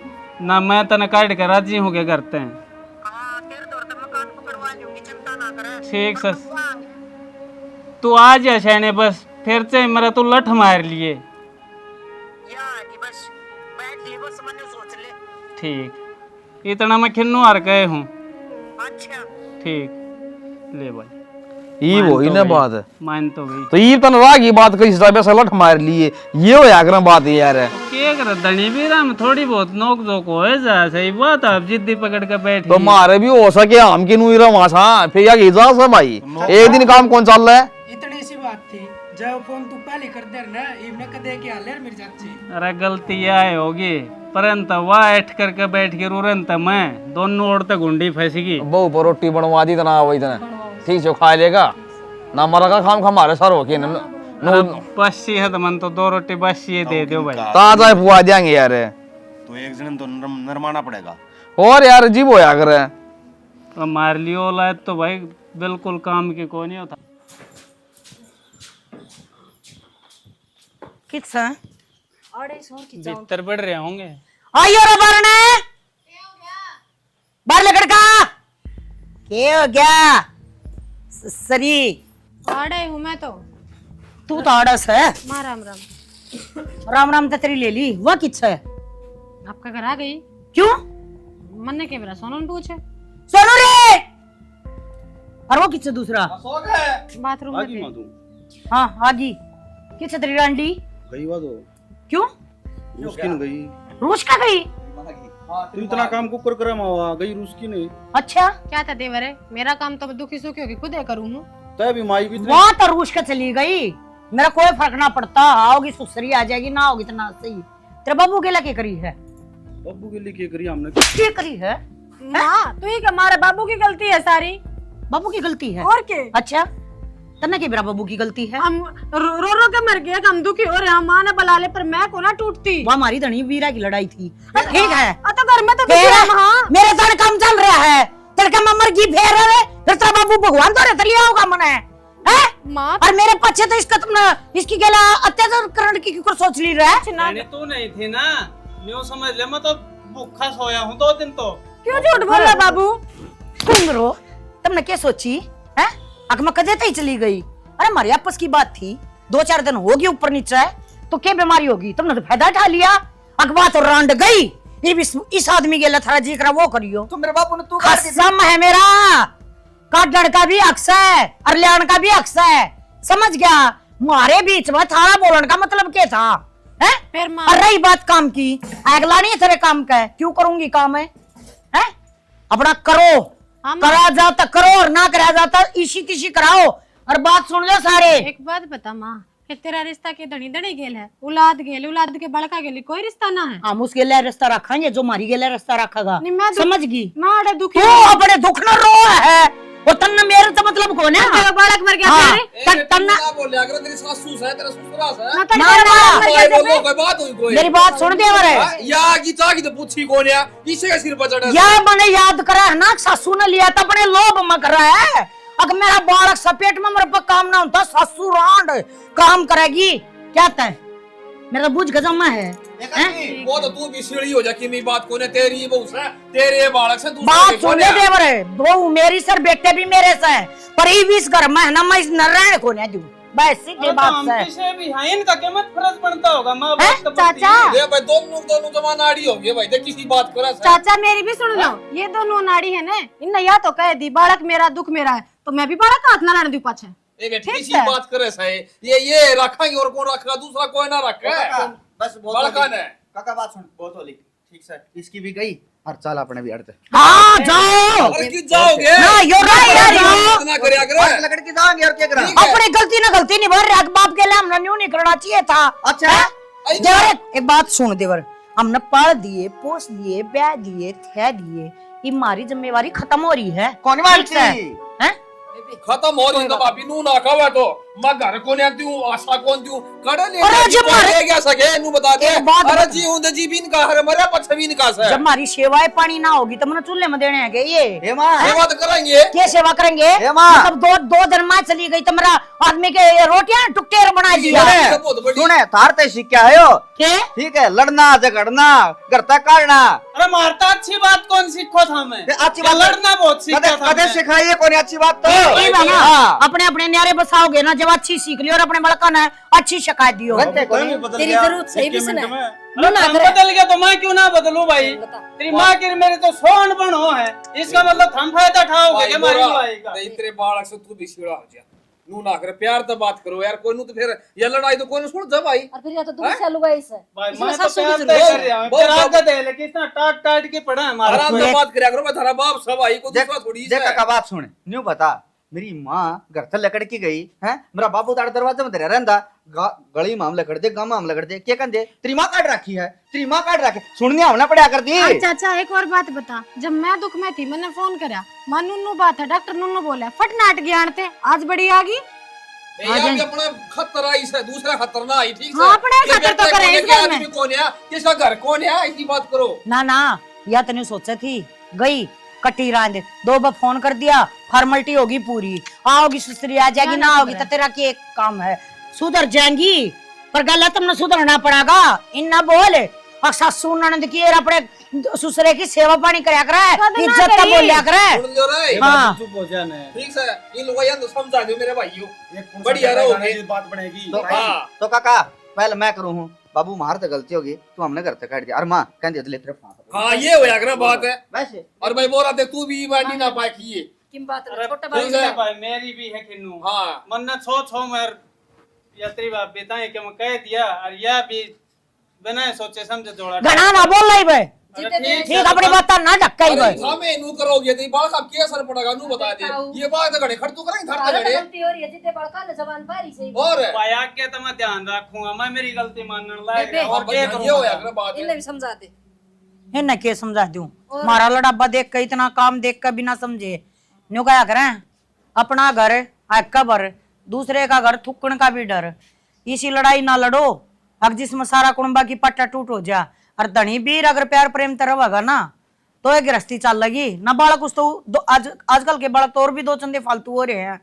ना, मैं तने काट के राजी हूँ के करते हैं। हाँ तेरे दौर तक मैं कान पकड़वा लूंगी, चिंता ना करे। ठीक से तू आ जा शैने, बस फिर से मेरा तू लठ मार लिए। या कि बस बैठ ले, बस मैंने सोच ले। ठीक इतना मैं खिन्नू हार गए हूँ। अच्छा ठीक ले भाई, ये वो ही ना बात है, मान तो गई। तो ये तन राह की बात कई हिसाब से लठ मार लिए, ये हो यार बात यार है। क्या कर दनी भी राम थोड़ी बहुत नोक जोक हो जा, सही बात है, अब जिद्दी पकड़ के बैठ तो मारे भी हो सके हम की नुई रहा वहां फिर या इजाजत है भाई, एक दिन काम कौन चल रहा है। इतनी सी बात थी, जब फोन तू पहले कर दे ना इवने कदे के हाले मेरी चाची। अरे गलती यह होगी, परंत वाह ऐठ करके बैठ के रुरंत मैं दोनों ओर तक गुंडी फंसेगी। बहु पर रोटी बनवा दी तना वही तना ठीक से खा लेगा। ना मरा का खाम हमारे सर हो के नो बस्सी है तो मन तो 2 रोटी बस्सी दे दो भाई। ताजा पुआ देंगे यार। तो एक जन तो नरमाना पड़ेगा। और यार जीव होया करे। तो मार लियो औलाद तो भाई बिल्कुल काम की को नहीं होता। कितना भीतर बढ़ रहे होंगे। आइयो रे बारने बाहर लेकर का क्या हो गया सरी आड़े हूँ मैं तो। तू तो आड़स है। माँ राम राम। राम राम तो तेरी ले ली वह किस है आपका घर आ गई? क्यों मन ने क्या सोनू ने पूछे। सोनू रे और वो किस दूसरा बाथरूम में थी। हाँ आगी किस तेरी डांडी गई वो तो क्यों रूस की नहीं गई। रूस का गई तू इतना काम कुकर करे मावा गई रूस की नहीं। अच्छा क्या था देवर है, मेरा काम तो दुखी सुखी होगी खुद करूँ हूँ। तय भी माई भी वहाँ तो रूस का चली गई मेरा कोई फर्क ना पड़ता। आओगी सुसरी आ जाएगी ना होगी तो ना सही। तेरे बाबू के लगे करी है बब्बू के लिए क्या करी हमने। क्या करी है माँ तू ही हमारे बाबू की गलती है सारी। बाबू की गलती है और क्या? अच्छा तन्ना के मेरा बाबू की गलती है। हम रो रो के मर गए, हम दुखी हो रहे हैं। माँ ने बुला ले पर मैं को ना टूटती। वह हमारी धनी वीरा की लड़ाई थी। ठीक है तो घर में तो दुखी है माँ। मेरे तड़ काम चल रहा है तड़का में मर गई फेर रहे फिर तेरा बाबू भगवान तो रहता लिया होगा मने है माँ। और मेरे पीछे तो इसका तुमने इसकी गला अत्याचार करने की क्यों सोच ली रहा है। मैंने तू नहीं थी ना न्यू समझ ले मैं तो भूखा सोया हूँ 2 दिन तो। क्यों झूठ बोल रहा बाबू? तुम रो तुमने क्या सोची है अक मैं कदे ही चली गई। अरे हमारी आपस की बात थी 2-4 दिन होगी ऊपर नीचे तो क्या बीमारी होगी तुमने तो फायदा उठा लिया। अखबा तो रांड गई ये भी इस आदमी के लथरा जी करा वो करियो। तो मेरे बापू ने तू कसम है मेरा काटड़ का भी अक्स है और लियान का भी अक्स है समझ गया। मारे बीच में थारा बोलने का मतलब क्या था है? फिर माँ और रही बात काम की अगला नहीं तेरे काम का है क्यों करूंगी काम है अपना करो करा जाता करो और ना करा जाता इसी तिशी कराओ और बात सुन लो सारे। एक बात बता माँ कि तेरा रिश्ता के धनी धनी गेल है औलाद के बड़का गेली कोई रिश्ता ना है। हम उसके लिए रिश्ता रखेंगे जो मारी गेले रिश्ता रखेगा समझ गई। मैं दुखी तू अपने दुख न रो है वो तन्ना मेरे से मतलब कौन है बालक मर गया तेरे तन्ना बोलिया कर तेरी सासू है तेरा ससुराल है। ना तेरे बोलो कोई बात हुई कोई मेरी बात सुन दे मरे या की चाकी तो पूछी कौन है इसे का सिर पर चढ़ा। यार मैंने याद करा है ना सासू ने लिया था अपने लोभ में करा है। अगर मेरा बालक सपेट में मेरे पर काम ना होता सासू रांड काम करेगी क्या तय मेरा बुझ गजमा है वो तो तू भी सीढ़ी हो जा कि मेरी बात कोने तेरी बहू से तेरे बालक से बात सुन ले देवरे बहू मेरी सर बेटे भी मेरे से पर ही भी इस घर में है ना मैं इस नारायण को नहीं दूं बस सीधी बात है। किसे भी है इनका क्या मत फर्ज बनता होगा माँ बाप का चाचा ये भाई दोनों जमाना आड़ी हो गए भाई देख किसी बात करा चाचा मेरी भी सुन लो ये दोनों नाड़ी है ना इन या तो कह दी बालक मेरा दुख मेरा है तो मैं भी बालक हाथ ना लाने दूं पाछे। किसी बात करे सही ये रखेंगे और कौन रखेगा दूसरा कोई ना रखे बस बड़का ने काका बात सुन बहुत होली ठीक से इसकी भी गई और चल अपने भी अड़ते। हाँ जाओ अरे क्यों जाओगे ना यो यार इतना करया करे लकड़ की जाएंगे और क्या करा अपनी गलती ना गलती नहीं भर रहा बाप के लिए हमने न्यू नहीं करना चाहिए था। अच्छा देवर एक बात सुन देवर हमने पढ़ दिए पोस दिए ब्याह दिए थे दिए ये हमारी जिम्मेवारी खत्म हो रही है। कौन बात है खत्म हो रही तो भाभी नू ना खावा तो मैं घर को नहीं दूं आशा कौन दूं कड़े ले अरे जब ले गया सके नू बता दे एक बात अरे जी हूं जी बिन का हर मरे पछवीन का से जब हमारी सेवाएं पानी ना होगी तो मैंने चूल्हे में देने हैं ये मां सेवा तो करेंगे क्या सेवा करेंगे मतलब दो दिन माँ चली गई तो मेरा आदमी के रोटियां टुकटेर बना दिया सुने तार ते सीखा है यो क्या ठीक है लड़ना झगड़ना घर तक काटना। अरे मारता अच्छी बात कौन सीखो था मैं अच्छी बात लड़ना बहुत सीखा था कदे सिखाइए कौन अच्छी बात तो अपने अपने न्यारे बसाओगे ना जब अच्छी सीख लियो और अपने बड़का ने अच्छी शिकायत दियो तेरी जरूरत सही भी सुना बदल गया तो मैं क्यों ना बदलूं भाई तेरी माँ की मेरे तो 100 अनबन हो है इसका मतलब हम फायदा उठाओगे हमारी बुराई का। तेरे बालक से तू भी सीढ़ा हो जा नू ना कर प्यार तो बात करो यार कोई नू तो फिर ये लड़ाई तो कोई सुन जा भाई और फिर या तो तुम से लुगाई से भाई मैं तो प्यार कर रहा हूं तेरा आदत है लेकिन इतना टाट के पड़ा है हमारा आराम से बात करया करो मैं थारा बाप सब भाई को दूसरा थोड़ी देख काका बात सुन न्यू बता मेरी माँ घर से लकड़ की गई है मेरा बाबू ताड़ दरवाजे में रहंदा गली में हम लकड़ दे गांव में हम लकड़ दे क्या कर दे तेरी माँ काट रखी है तेरी माँ काट रखी सुनने हमने पड़ा कर दी। चाचा एक और बात बता जब मैं दुख में थी मैंने फोन करा मां नुन्नू बात है डॉक्टर नुन्नू बोला फट नाट ज्ञान थे आज बड़ी आ गई ये भी अपना खतर आई से दूसरा खतर ना आई ठीक से हाँ, अपने ये खतर तो बेटा करे कौन है, इस क्या घर में। आदमी कौन है, किसका घर कौन है, ऐसी बात करो। ना ना या तने सोचा थी गई कटी रांद 2 बार फोन कर दिया, फॉर्मेलिटी होगी पूरी, आओगी सुसरी आ जाएगी, ना आओगी तो तेरा की एक काम है, सुधर जाएंगी पर गलत तुमने सुधरना पड़ेगा। इन ना बोल और सासू ननद की और अपने ससुरे की सेवा पानी करया करे, इज्जत का बोलिया करे। सुन लो रे, हाँ चुप हो जाने। ठीक है इन लोगों यार समझा दो मेरे भाइयों, बढ़िया रहोगे। बात बनेगी। तो काका पहले मैं करूँ हूँ, बाबू मार तो गलती होगी, तू हमने घर तक काट दिया, और माँ कहती है तेरे हाँ ये होया करे बात है। वैसे और भाई बोल रहा थे तू भी बानी ना पाए किए। किम बात अरे छोटा ठीक है भाई मेरी भी है खिन्नू। हाँ मन्ना छो मेर यात्री बाप बताए कि मैं कह दिया और यह भी बिना सोचे समझे जोड़ा। घना ना बोल रही बे, ठीक ठीक अपनी बात ना ढक्का बे। हमें नू करोगे तो बाल का क्या असर पड़ेगा नू बता दे। ये बात तो घड़े खड़ तू करेंगे धरता घड़े गलती हो रही है जितने बड़का न जबान पारी से और पाया के तो मैं ध्यान रखूंगा, मैं मेरी गलती मानने लायक है, और क्या ये करूंगा। होया करे बात इन्हें भी समझा दे। इन्हें के समझा दूं, मारा लड़ाबा देख के इतना काम देख के बिना समझे न्यू क्या करें, अपना घर है कबर, दूसरे का घर थुकन का भी डर, इसी लड़ाई ना लड़ो अग जिसमें सारा कुंबा की पट्टा टूट हो जा। और धनी बीर अगर प्यार प्रेम तरह होगा ना तो एक गृहस्थी चल लगी ना। बालक कुछ तो आजकल के बालक तो और भी 2 चंदे फालतू हो रहे हैं,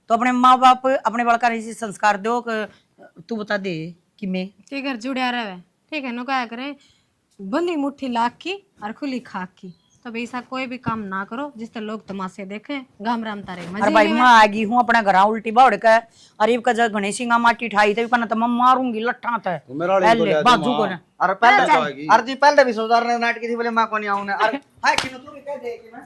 तो अपने माँ बाप अपने बालका ने संस्कार दो तू बता दे कि मैं ते घर जुड़िया रहे, ठीक है, नो क्या करें, बंदी मुट्ठी लाख की और खुली खाक की, तब ऐसा कोई भी काम ना करो जिससे लोग तमाशे देखें, गाम राम तारे अरे मजे भाई लेवे। मैं आ गई हूँ अपना घर उल्टी बावड़ के, अरे का जब गणेश सिंह माटी ठाई थे पना तो मैं मारूंगी लट्ठा थे पहले बाजू को ना। अरे पहले भी सुधारने नाटक थी बोले माँ को नहीं आऊँ, अरे हाय कि तू भी कह दे कि मैं